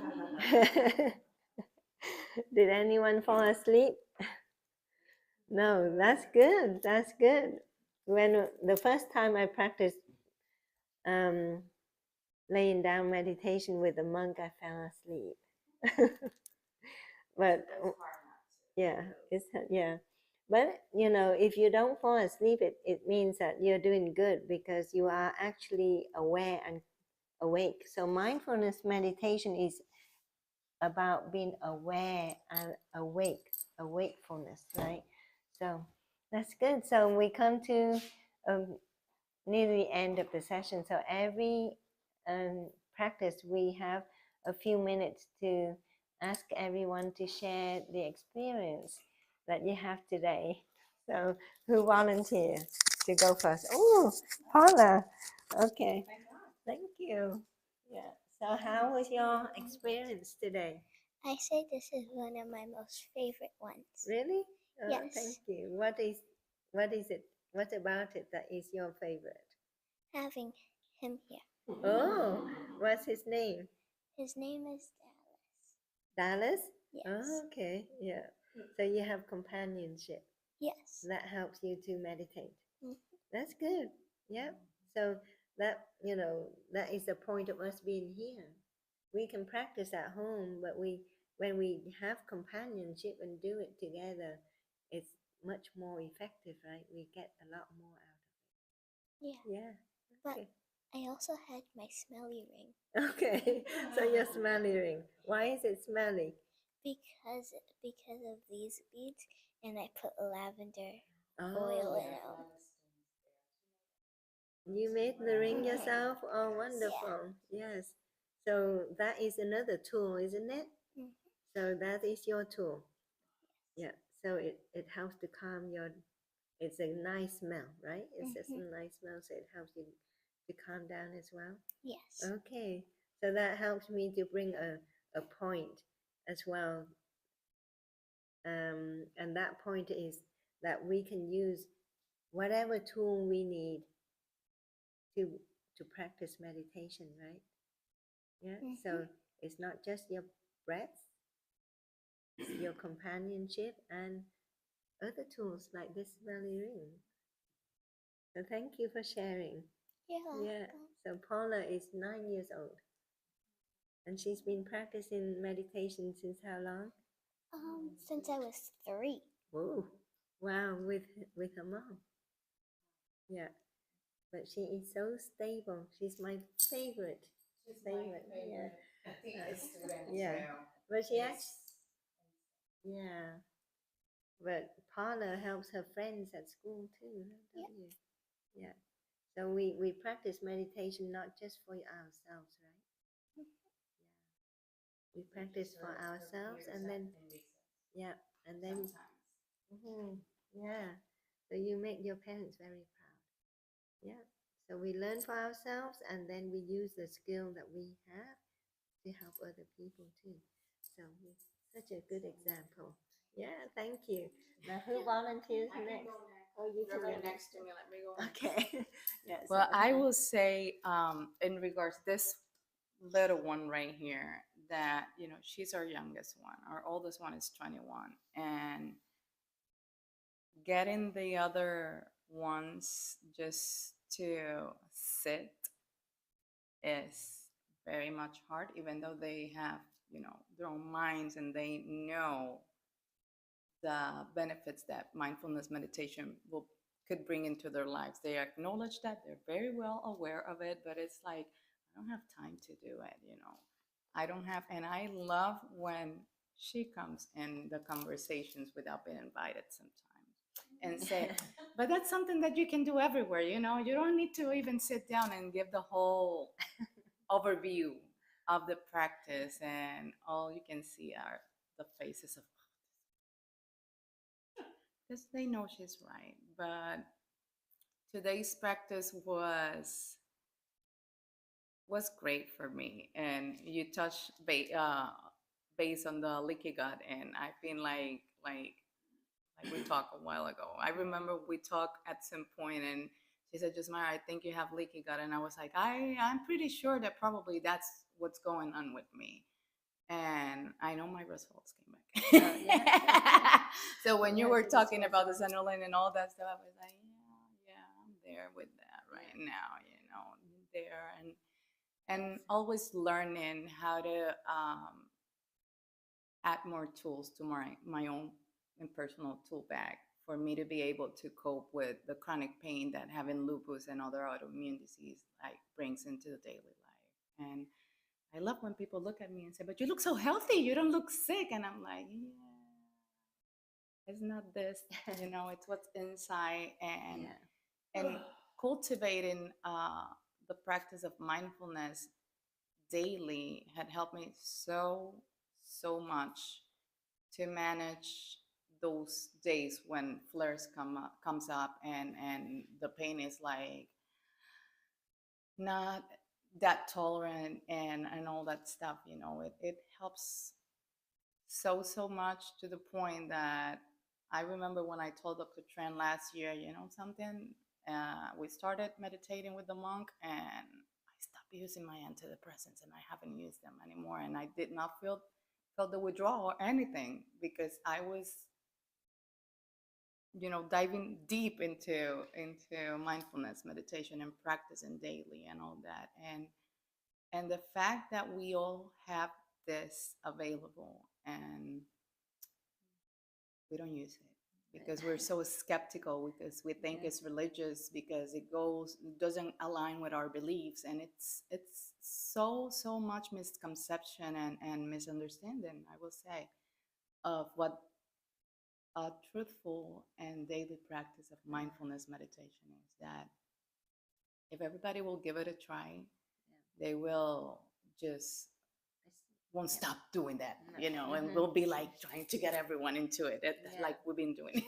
did anyone fall asleep? No, that's good. That's good. When the first time I practiced laying down meditation with a monk, I fell asleep. But yeah, But if you don't fall asleep, it means that you're doing good because you are actually aware and awake. So mindfulness meditation is about being aware and awakefulness, right? So that's good. So we come to near the end of the session. So every practice, we have a few minutes to ask everyone to share the experience that you have today. So who volunteers to go first? Oh, Paula. Okay. Thank you. Yeah. So how was your experience today? I say this is one of my most favorite ones. Really? Oh, Yes. Thank you. What is it? What about it that is your favorite? Having him here. Oh, what's his name? His name is Dallas. Dallas? Yes. Oh, okay. Yeah. So you have companionship. Yes. That helps you to meditate. Mhm. That's good. Yeah. So that that is the point of us being here. We can practice at home, but when we have companionship and do it together, it's much more effective, right? We get a lot more out of it. Yeah. Yeah. But Okay. I also had my smelly ring. Okay. So your smelly ring. Why is it smelly? Because of these beads, and I put lavender Oh. oil in them. You made the ring yourself? Oh, wonderful. Yes. So that is another tool, isn't it? Mhm. So that is your tool. Yeah. So it helps to calm your, it's a nice smell, right? It's just a nice smell, so it helps you to calm down as well. Yes. Okay. So that helps me to bring a point as well. And that point is that we can use whatever tool we need to practice meditation, right? Yeah. So it's not just your breath, it's your companionship and other tools like this smelly ring. So thank you for sharing. Yeah. So Paula is 9 years old, and she's been practicing meditation since how long? Since I was 3. Oh, wow! With her mom. Yeah. But she is so stable. She's my favorite. Yeah. I think the students Yeah. will. But she Yes. actually, yeah. But Paula helps her friends at school too, don't you? Yeah. So we practice meditation not just for ourselves, right? Yeah. We practice for ourselves, and then yeah, and then yeah. So you make your parents very proud. Yeah. So we learn for ourselves, and then we use the skill that we have to help other people too. So such a good example. Yeah, thank you. Now, who volunteers I can next? go next. Oh, you You're can go right next to me. Let me go next. Okay. Yeah. Well, so, I okay. will say, in regards this little one right here, that she's our youngest one. Our oldest one is 21, and getting the other ones just to sit is very much hard, even though they have their own minds and they know the benefits that mindfulness meditation could bring into their lives. They acknowledge that, they're very well aware of it, but it's like, I don't have time to do it. I don't have, and I love when she comes in the conversations without being invited sometimes and say, but that's something that you can do everywhere. You don't need to even sit down and give the whole overview of the practice, and all you can see are the faces of, because they know she's right. But today's practice was great for me, and you touched base on the leaky gut, and I've been like we talked a while ago. I remember we talked at some point, and she said, "Jusmara, I think you have leaky gut," and I was like, I'm pretty sure that probably that's what's going on with me. And I know my results came back. Yeah. So when you Yeah, were so this talking was about the Zenolin and all that stuff, I was like, yeah, I'm there with that right now, there, and always learning how to add more tools to my own personal tool bag for me to be able to cope with the chronic pain that having lupus and other autoimmune disease brings into the daily life. And I love when people look at me and say, but you look so healthy, you don't look sick. And I'm like, it's not this, it's what's inside. And cultivating the practice of mindfulness daily had helped me so much to manage those days when flares comes up, and the pain is like not that tolerant, and all that stuff. It helps so much, to the point that I remember when I told Dr. Tran last year, something, we started meditating with the monk, and I stopped using my antidepressants, and I haven't used them anymore, and I did not feel the withdrawal or anything, because I was diving deep into mindfulness meditation and practicing daily and all that. And the fact that we all have this available and we don't use it because we're so skeptical, because we think it's religious, because it doesn't align with our beliefs, and it's so much misconception and misunderstanding, I will say, of what a truthful and daily practice of mindfulness meditation is. That if everybody will give it a try, they will just won't stop doing that, and we'll be like trying to get everyone into it, like we've been doing.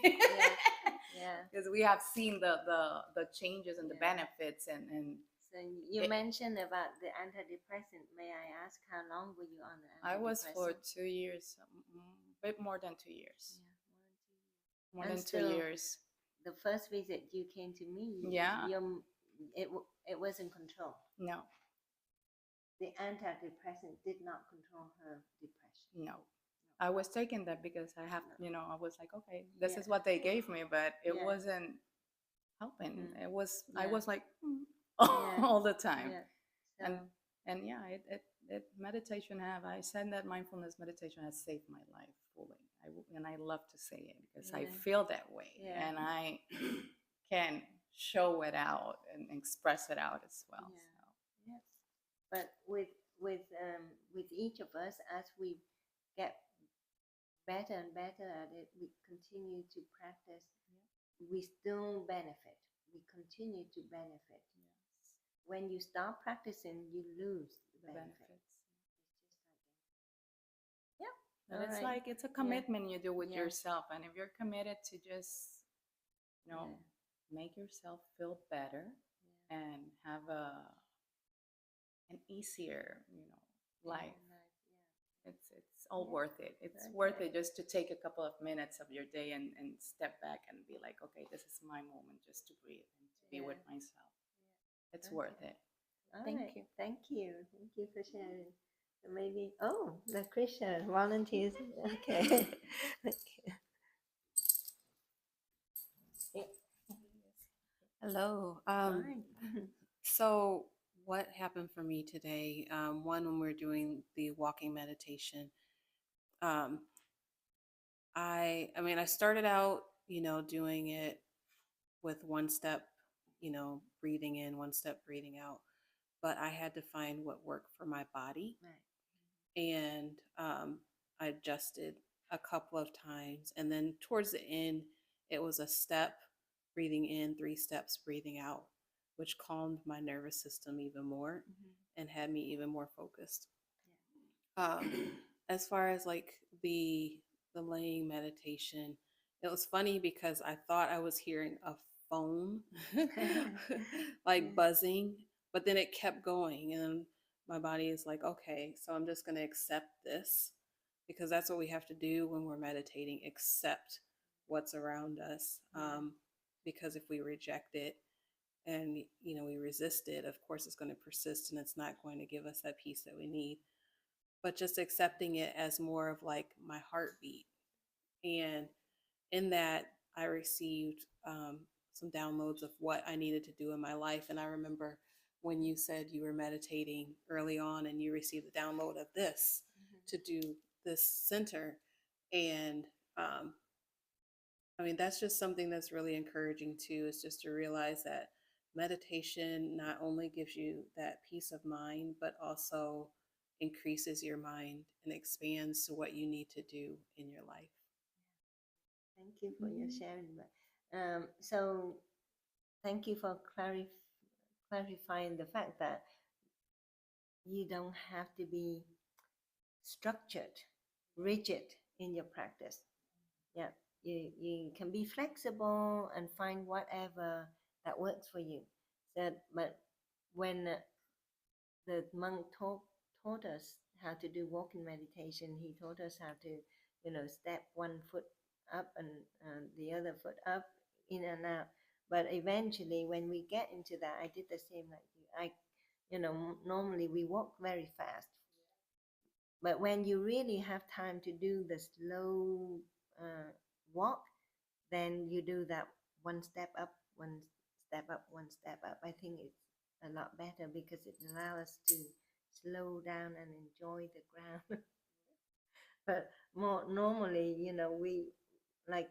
Because we have seen the changes and the benefits, and so you mentioned about the antidepressant. May I ask, how long were you on the antidepressant? I was for 2 years, a bit more than 2 years. More than 2 years. The first visit you came to me, it was in control. No. The antidepressant did not control her depression. No. I was taking that because I have, I was like, okay, this is what they gave me, but it wasn't helping. It was, I was like, all the time. So, and it meditation I said that mindfulness meditation has saved my life fully. And I love to say it because I feel that way, and I can show it out and express it out as well. But with with each of us, as we get better and better at it, we continue to practice. We still benefit. We continue to benefit. When you stop practicing, you lose the benefit. Yeah. But it's like it's a commitment you do with yourself, and if you're committed to just, you know, make yourself feel better and have an easier, you know, life. It's all worth it. It's worth it just to take a couple of minutes of your day and step back and be like, okay, this is my moment just to breathe and to be with myself. It's worth it. Thank you. Thank you. Thank you for sharing. So maybe, Lucretia volunteers. Okay. Hello. Fine. So what happened for me today? One, when we were doing the walking meditation, I mean, I started out, doing it with one step, breathing in, one step breathing out, but I had to find what worked for my body. Right. And I adjusted a couple of times, and then towards the end, it was a step breathing in, 3 steps breathing out, which calmed my nervous system even more and had me even more focused. As far as like the laying meditation, it was funny because I thought I was hearing a phone like buzzing, but then it kept going, and my body is like, okay, so I'm just going to accept this, because that's what we have to do when we're meditating, accept what's around us. Because if we reject it and we resist it, of course it's going to persist and it's not going to give us that peace that we need. But just accepting it as more of like my heartbeat, and in that I received some downloads of what I needed to do in my life. And I remember when you said you were meditating early on and you received the download of this to do this center. And I mean, that's just something that's really encouraging too, is just to realize that meditation not only gives you that peace of mind, but also increases your mind and expands to what you need to do in your life. Thank you for your sharing. So thank you for clarifying the fact that you don't have to be structured, rigid in your practice. Yeah, you can be flexible and find whatever that works for you. But when the monk taught us how to do walking meditation, he taught us how to, step one foot up and the other foot up, in and out. But eventually, when we get into that, I did the same like you. Normally we walk very fast, but when you really have time to do the slow walk, then you do that one step up, one step up, one step up. I think it's a lot better because it allows us to slow down and enjoy the ground. But more normally, we like,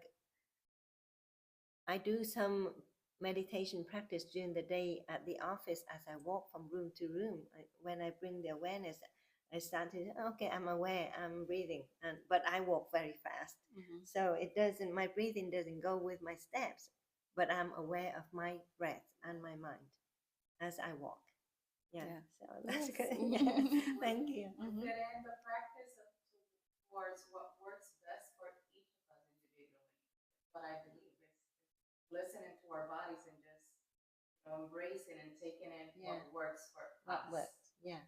I do some meditation practice during the day at the office as I walk from room to room. When I bring the awareness, I started, okay, I'm aware, I'm breathing, but I walk very fast. So my breathing doesn't go with my steps, but I'm aware of my breath and my mind as I walk. Yeah. So that's good. Thank you. Get in the practice towards what works best for each of us individually. But I believe it's listening to our bodies and just embracing and taking in what works for us. Yeah.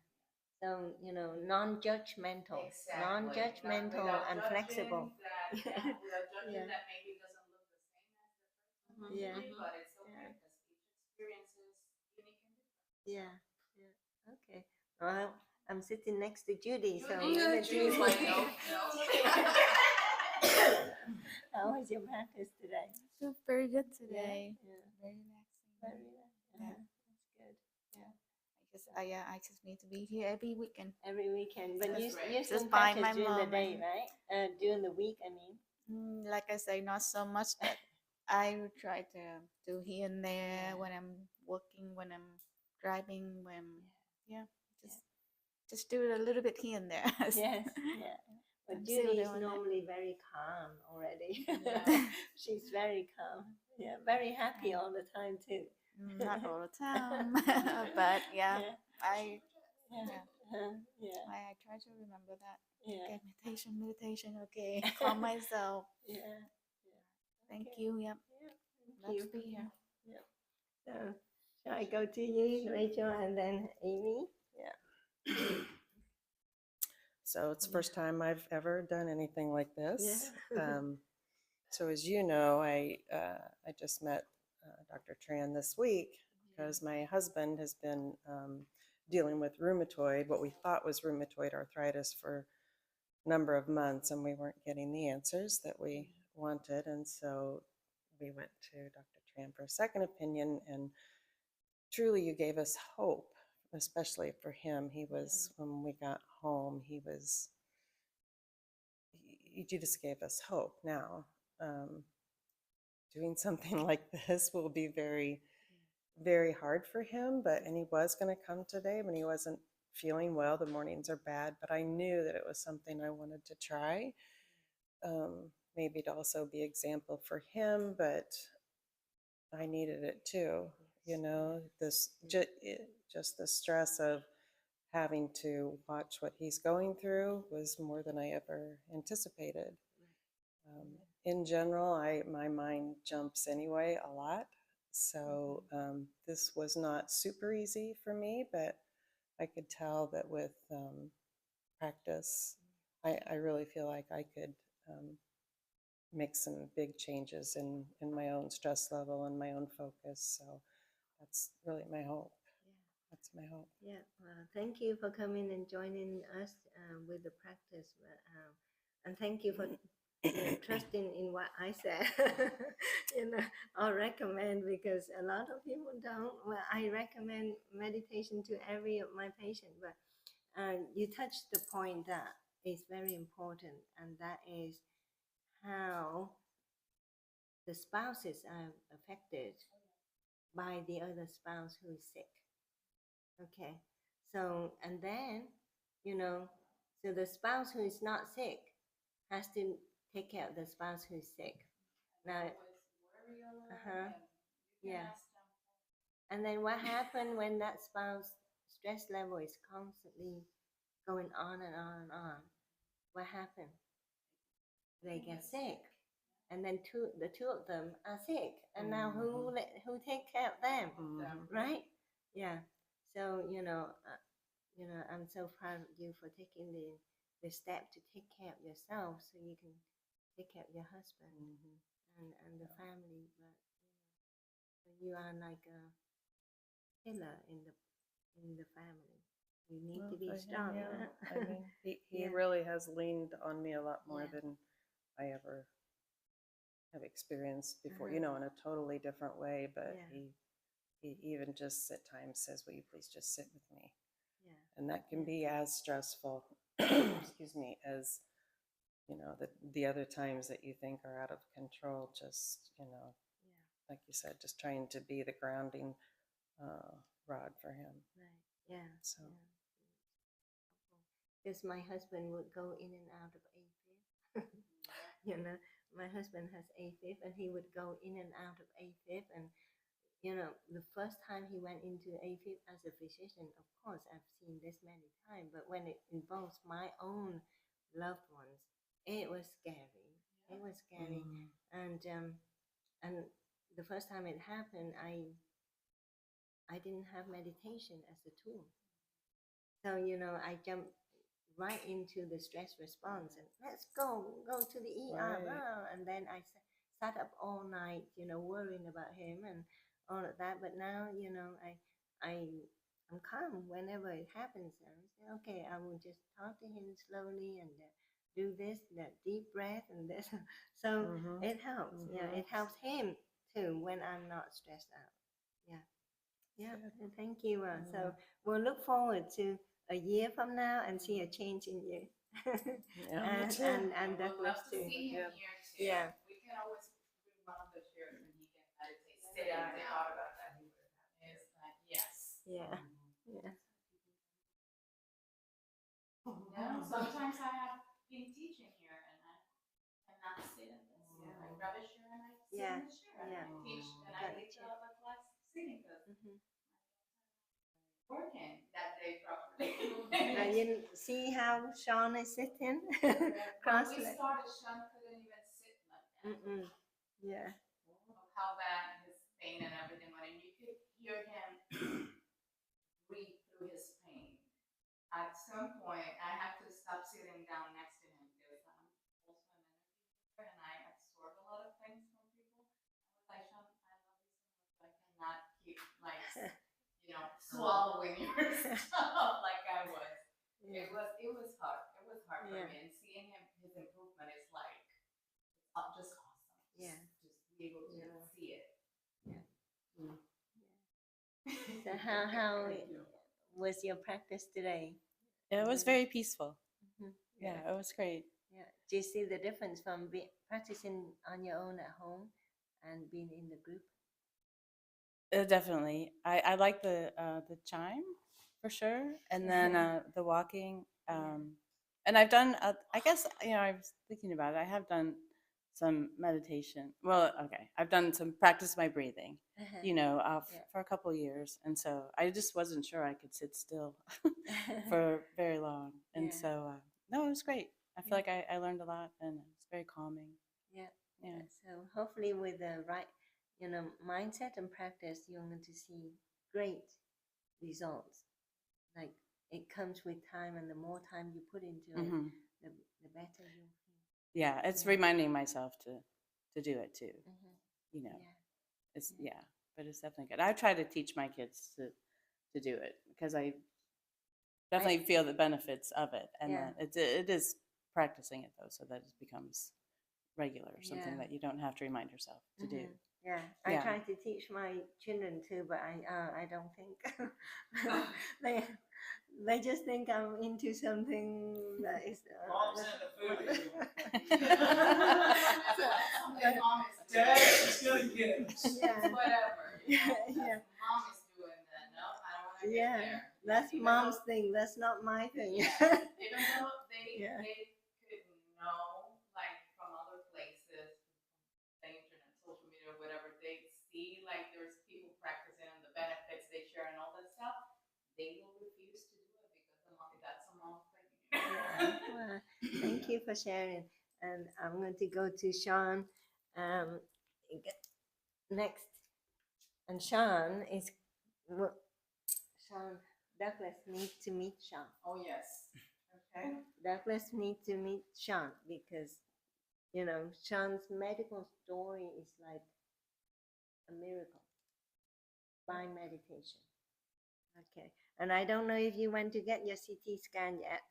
So, non-judgmental, Exactly. non-judgmental and flexible. Without judging that maybe it doesn't look the same as the first one, but it's okay because each experience is unique and different. Yeah. Okay. Well, I'm sitting next to Judy, so Judy's like, no. How was your practice today? I feel very good today. Yeah. Very relaxing. Very relaxed. Yeah. That's good. Yeah. I just need to be here every weekend. Every weekend, but That's you right. you Just still find practice my during the day, moment. right? During the week, I mean. Like I say, not so much, but I will try to do here and there when I'm working, when I'm driving, when just do it a little bit here and there. Yes, yeah. But I'm still Judy is doing it. normally very calm already. Yeah. She's very calm. Yeah, very happy all the time too. Not all the time, but yeah, Yeah. I Yeah. yeah. Yeah. I try to remember that. Yeah. Okay, meditation. Okay, calm myself. Yeah. Thank Okay. you. Yep. Yeah. Love Thank to you. be here. Yeah. So, shall I go to you, Rachel, and then Amy? Yeah. So it's the first time I've ever done anything like this. Yeah. So as you know, I just met Dr. Tran this week because my husband has been dealing with rheumatoid, what we thought was rheumatoid arthritis, for a number of months, and we weren't getting the answers that we wanted. And so we went to Dr. Tran for a second opinion, and truly you gave us hope, especially for him. He was, when we got home, you just gave us hope. Now, doing something like this will be very, very hard for him, and he was going to come today, but he wasn't feeling well. The mornings are bad, but I knew that it was something I wanted to try. Maybe to also be example for him, but I needed it too. You know, just the stress of having to watch what he's going through was more than I ever anticipated. In general, my mind jumps anyway a lot. So this was not super easy for me, but I could tell that with practice, I really feel like I could make some big changes in my own stress level and my own focus. So that's really my hope. That's my hope. Yeah, thank you for coming and joining us with the practice. And thank you for trusting in what I said. I'll recommend, because a lot of people don't. Well, I recommend meditation to every of my patients, but you touched the point that is very important, and that is how the spouses are affected by the other spouse who is sick. Okay, so, and then, so the spouse who is not sick has to take care of the spouse who is sick. Now, yeah. And then what happened when that spouse stress level is constantly going on and on and on? What happened? They get sick, and then the two of them are sick, and now who take care of them, right? Yeah. So I'm so proud of you for taking the step to take care of yourself, so you can take care of your husband and the family. But you are like a pillar in the family. You need to be strong. Yeah. I mean, he really has leaned on me a lot more than I ever have experienced before, in a totally different way. But he even just at times says, "Will you please just sit with me?" Yeah. And that can be as stressful, excuse me, as the other times that you think are out of control. Just like you said, just trying to be the grounding rod for him. Right. Yeah. So. Because my husband would go in and out of AFib. My husband has AFib, and he would go in and out of AFib. And the first time he went into AFib as a physician, of course, I've seen this many times, but when it involves my own loved ones, it was scary. It was scary. And the first time it happened, I didn't have meditation as a tool. So, I jumped right into the stress response, and let's go to the ER. Right. And then I sat up all night, worrying about him and all of that. But now, I'm calm whenever it happens. I say, okay, I will just talk to him slowly and do this, that deep breath, and this. So it helps. Yeah, it helps him too when I'm not stressed out. Yeah. Yeah, thank you. So we'll look forward to a year from now and see a change in you. Yeah, and Douglas too. See him here too. Yeah. We can always bring one of the chairs and he can meditate sitting down. It's like, yes. Yeah. Yeah. grab a chair and I sit Yeah, in the chair and yeah. I teach and I Got take it. the class sitting because Mhm. working that day properly. And you see how Sean is sitting When cross we legged. started, Sean couldn't even sit like that. Yeah. Of how bad his pain and everything was, and you could hear him breathe through his pain. At some point, I had to stop sitting down next to him because I'm also an energy worker and I absorb a lot of things from people. I was like, Sean, I love you so much, but I cannot keep like, swallowing your stuff like I was. Yeah. It was hard. It was hard for Yeah. me, and seeing his improvement is like just awesome. Yeah. Just be able to see it. So how was your practice today? It was very peaceful. Mhm. Yeah, it was great. Yeah. Do you see the difference from practicing on your own at home and being in the group? Definitely. I like the chime for sure, and then the walking. And I've done. I guess I was thinking about it. I have done some meditation. Well, okay, I've done some practice my breathing. Yeah. For a couple years, and so I just wasn't sure I could sit still for very long. And Yeah. so no, it was great. I feel like I learned a lot, and it's very calming. Yeah. Yeah. So hopefully with the right, mindset and practice, you're going to see great results. Like it comes with time, and the more time you put into it, Mhm. the better you feel. Yeah, it's Yeah. reminding myself to do it too. Yeah. It's but it's definitely good. I try to teach my kids to do it because I definitely feel the benefits of it, and Yeah. then it is practicing it though, so that it becomes regular, something Yeah. that you don't have to remind yourself to do. Yeah, I Yeah. try to teach my children too, but I don't think they just think I'm into something that is. Mom's in the food. Something mom is doing. Dad is gonna get it. Yeah. Whatever. Yeah. Mom is doing that. No, I don't want to get Yeah, there. that's Even mom's though- thing. That's not my thing. Yes, even though they Yeah. they could know like from other places, the internet, social media, whatever, they see like there's people practicing and the benefits they share and all that stuff, they will refuse to do it because that's a mom thing. Yeah. Well, thank you for sharing. And I'm going to go to Sean next. And Sean is Sean. Douglas needs to meet Sean. Oh yes. Okay. Douglas needs to meet Sean because Sean's medical story is like a miracle by meditation. Okay. And I don't know if you went to get your CT scan yet.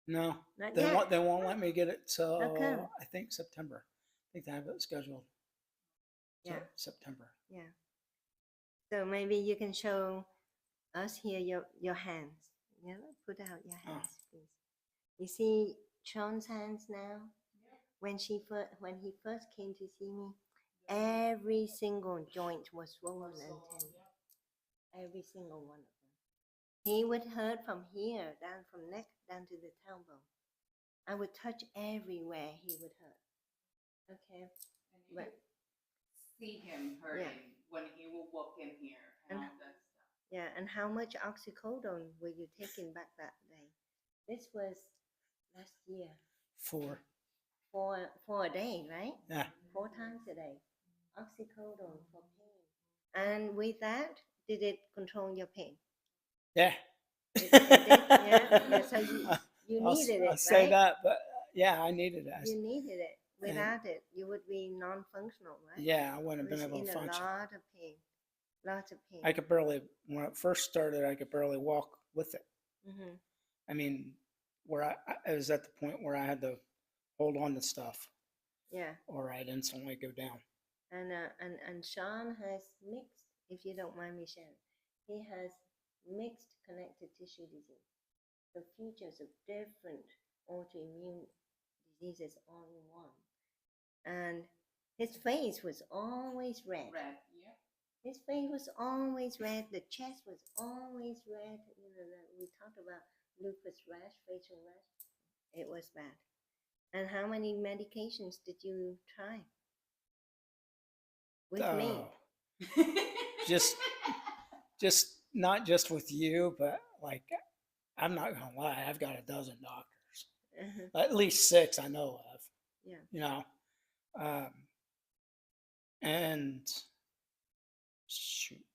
No, Not they yet. won't let me get it till How come? I think September. I think they have it scheduled. till Yeah. September. Yeah. So maybe you can show us here your hands. Yeah, put out your hands, please. You see Sean's hands now? When he first came to see me, every single joint was swollen and tender. Every single one of them. He would hurt from here, down from neck, down to the tailbone. I would touch everywhere he would hurt. Okay. And you could see him hurting when he will walk in here and all that stuff. Yeah, and how much oxycodone were you taking back that day? This was last year. 4. For a day, right? Yeah. 4 times a day. Oxycodone for pain. And with that, did it control your pain? Yeah. It did? Yeah. So you needed it, I'll say right? that, but yeah, I needed it. You needed it. Without it, you would be non-functional, right? Yeah, I wouldn't have been Was able to in function. a lot of pain. Lots of pain. I could barely, when it first started, I could barely walk with it. Mm-hmm. I mean, where I was at the point where I had to hold on to stuff. Yeah. Or I'd instantly go down. And Sean has mixed, if you don't mind me sharing, he has mixed connective tissue disease. The features of different autoimmune diseases all in one. And his face was always red. Red, yeah. His face was always red. The chest was always red. We talked about lupus rash, facial rash. It was bad. And how many medications did you try? with me. Just not just with you, but like I'm not gonna lie, I've got a dozen doctors, at least 6 I know of. Yeah. You know, um, and shoot,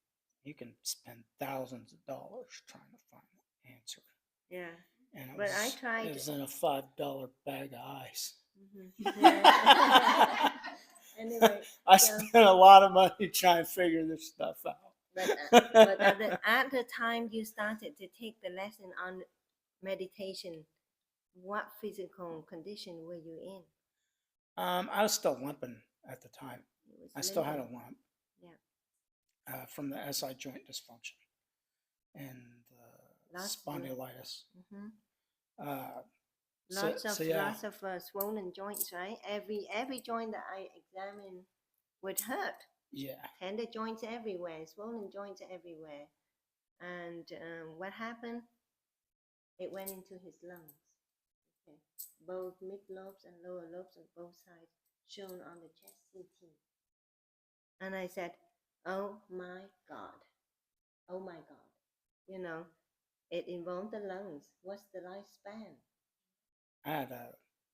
you can spend thousands of dollars trying to find an answer. Yeah. And But I tried. it was in a $5 bag of ice. Yeah. Anyway, I so, spent a lot of money trying to figure this stuff out. but at the time you started to take the lesson on meditation, what physical condition were you in? I was still limping at the time. It was I still had a limping. lump. Yeah. From the SI joint dysfunction and spondylitis. Lots of swollen joints, right? Every joint that I examined would hurt. Yeah. Tender joints everywhere, swollen joints everywhere. And what happened? It went into his lungs. Okay. Both mid lobes and lower lobes on both sides shown on the chest CT. And I said, oh my God. Oh my God. You know, it involved the lungs. What's the lifespan?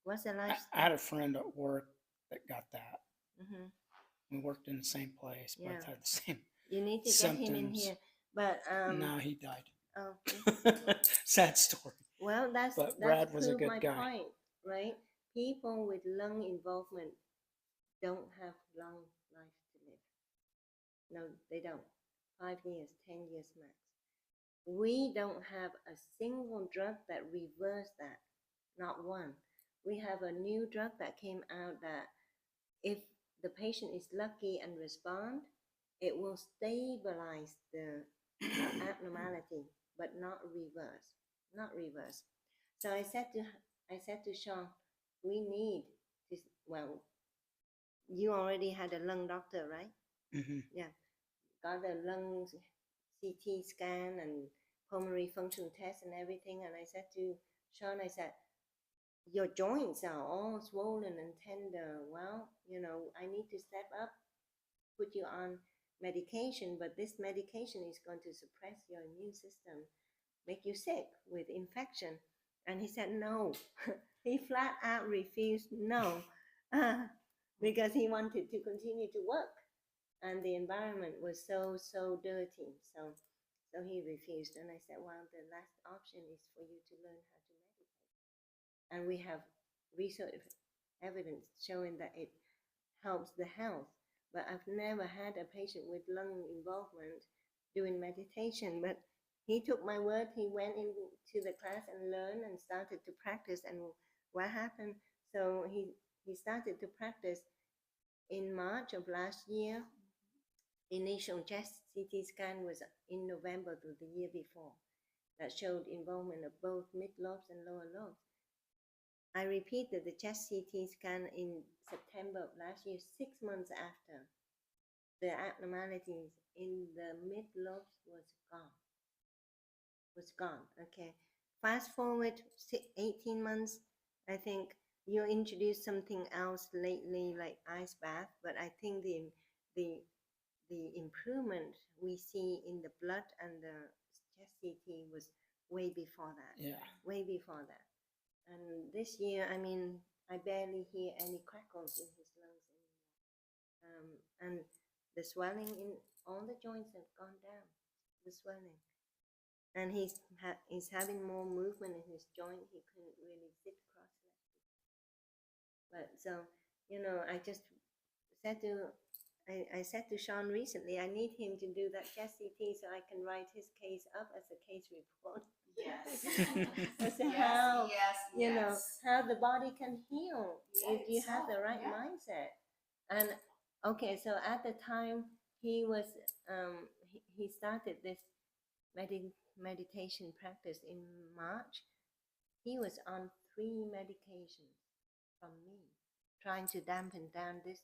What's the lifespan? I had a friend at work that got that. We worked in the same place, both had the same. You need to symptoms. get him in here. But no, he died. Oh. Sad story. Well, that's Brad was a good my guy. point, right? People with lung involvement don't have long life to live. No, they don't. 5 years, 10 years max. We don't have a single drug that reverses that. Not one. We have a new drug that came out that if the patient is lucky and respond, it will stabilize the abnormality, but not reverse. Not reverse. So I said to Sean, we need this. Well, you already had a lung doctor, right? Yeah, got the lung CT scan and pulmonary function test and everything. And I said to Sean, I said, your joints are all swollen and tender. Well, you know, I need to step up, put you on medication, but this medication is going to suppress your immune system, make you sick with infection. And he said no. He flat out refused no, because he wanted to continue to work, and the environment was so dirty. So he refused. And I said, well, the last option is for you to learn how to meditate. And we have research evidence showing that it helps the health. But I've never had a patient with lung involvement doing meditation. But he took my word. He went into the class and learned and started to practice. And what happened? So he started to practice in March of last year. Initial chest CT scan was in November of the year before that showed involvement of both mid lobes and lower lobes. I repeated the chest CT scan in September of last year, 6 months after. The abnormalities in the mid lobes was gone. Okay. Fast forward 18 months, I think you introduced something else lately, like ice bath, but I think the improvement we see in the blood and the chest CT was way before that. Yeah. Way before that. And this year, I mean, I barely hear any crackles in his lungs anymore. And the swelling in all the joints have gone down, the swelling. And he's having more movement in his joint. He couldn't really sit cross-legged. But so, you know, I just said to I said to Sean recently, I need him to do that chest CT so I can write his case up as a case report. Yes. As to how, you know, how the body can heal if you have the right mindset. And okay, so at the time he was, he started this meditation practice in March. He was on 3 medications from me, trying to dampen down this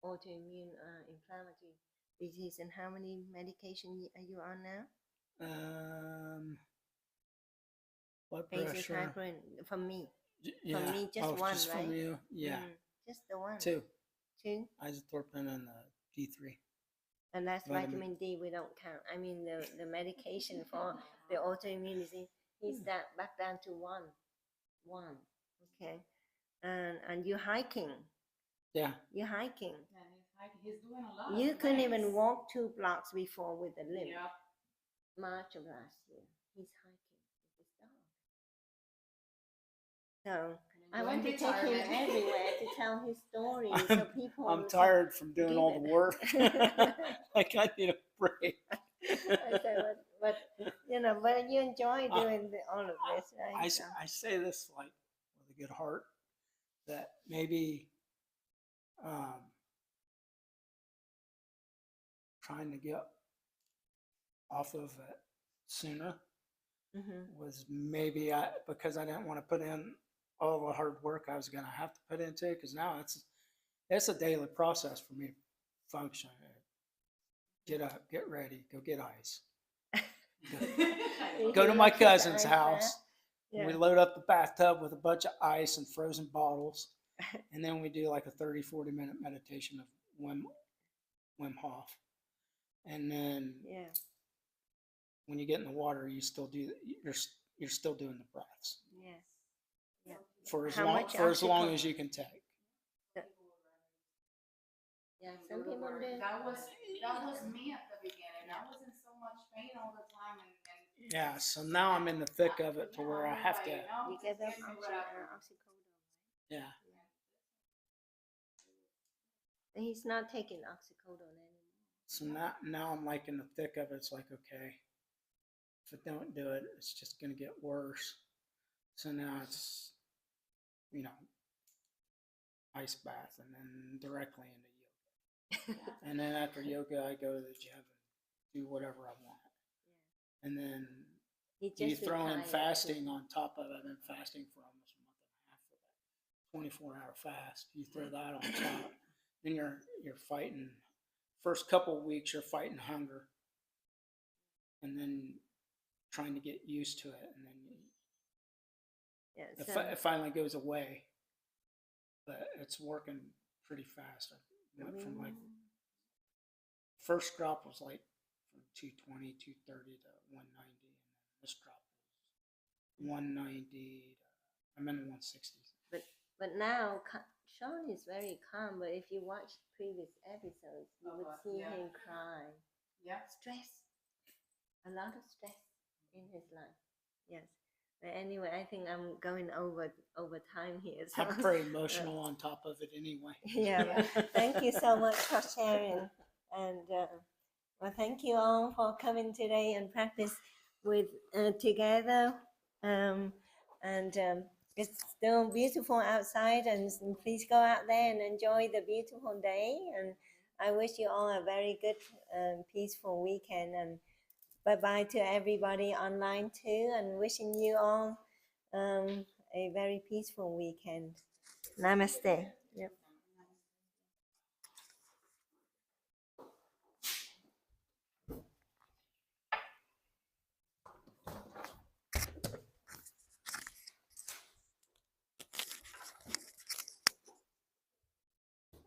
autoimmune inflammatory disease. And how many medication are you on now? Blood Basic pressure. hyper from me. Yeah. From me, just one, just right? from you. Yeah. Just the one. 2. Two? Isotropin and D3. And that's Vitamin. vitamin D we don't count. I mean, the medication for the autoimmunity, he's that back down to one. Okay. And you're hiking. Yeah. You're hiking. Yeah, he's doing a lot. You of couldn't things. even walk 2 blocks before with a limp. Yep. March of last year, he's hiking with his dog. So I want to take him retirement. everywhere to tell his story, so people. I'm tired from doing all the give it. work. Like I need a break. I said, but but you enjoy doing all of this, right? I say this like with a good heart that maybe trying to get off of it sooner was maybe because I didn't want to put in all the hard work I was going to have to put into it, because now it's a daily process for me to function. Get up, get ready, go get ice. Go to my cousin's house. Yeah. We load up the bathtub with a bunch of ice and frozen bottles. And then we do like a 30-40 minute meditation of Wim Hof. And then when you get in the water, you're still doing the breaths. Yes. Yeah. For as long as you can take. Yeah, some people do. That was me at the beginning. I was in so much pain all the time, and Yeah, so now I'm in the thick of it to where I have to. You get them oxycodone. Yeah. And he's not taking oxycodone anymore. So now I'm like in the thick of it. It's like, okay, if I don't do it, it's just going to get worse. So now it's, ice bath and then directly into yoga. And then after yoga, I go to the gym and do whatever I want. And then you throw in fasting on top of it. I've been fasting for almost a month and a half for that 24-hour fast. You throw that on top, then you're fighting. First couple of weeks, you're fighting hunger, and then trying to get used to it, and then it finally goes away. But it's working pretty fast. I went from like first drop was like from 220, 230 to 190, and this drop was 190. I'm in the 160s. But now Sean is very calm. But if you watch previous episodes, you would see him cry. Yeah. Stress. A lot of stress in his life. Yes. But anyway, I think I'm going over time here. So. I'm pretty emotional on top of it anyway. Yeah. Thank you so much for sharing. And well, thank you all for coming today and practice with together. It's still beautiful outside, and please go out there and enjoy the beautiful day. And I wish you all a very good, peaceful weekend. And bye-bye to everybody online too, and wishing you all a very peaceful weekend. Namaste.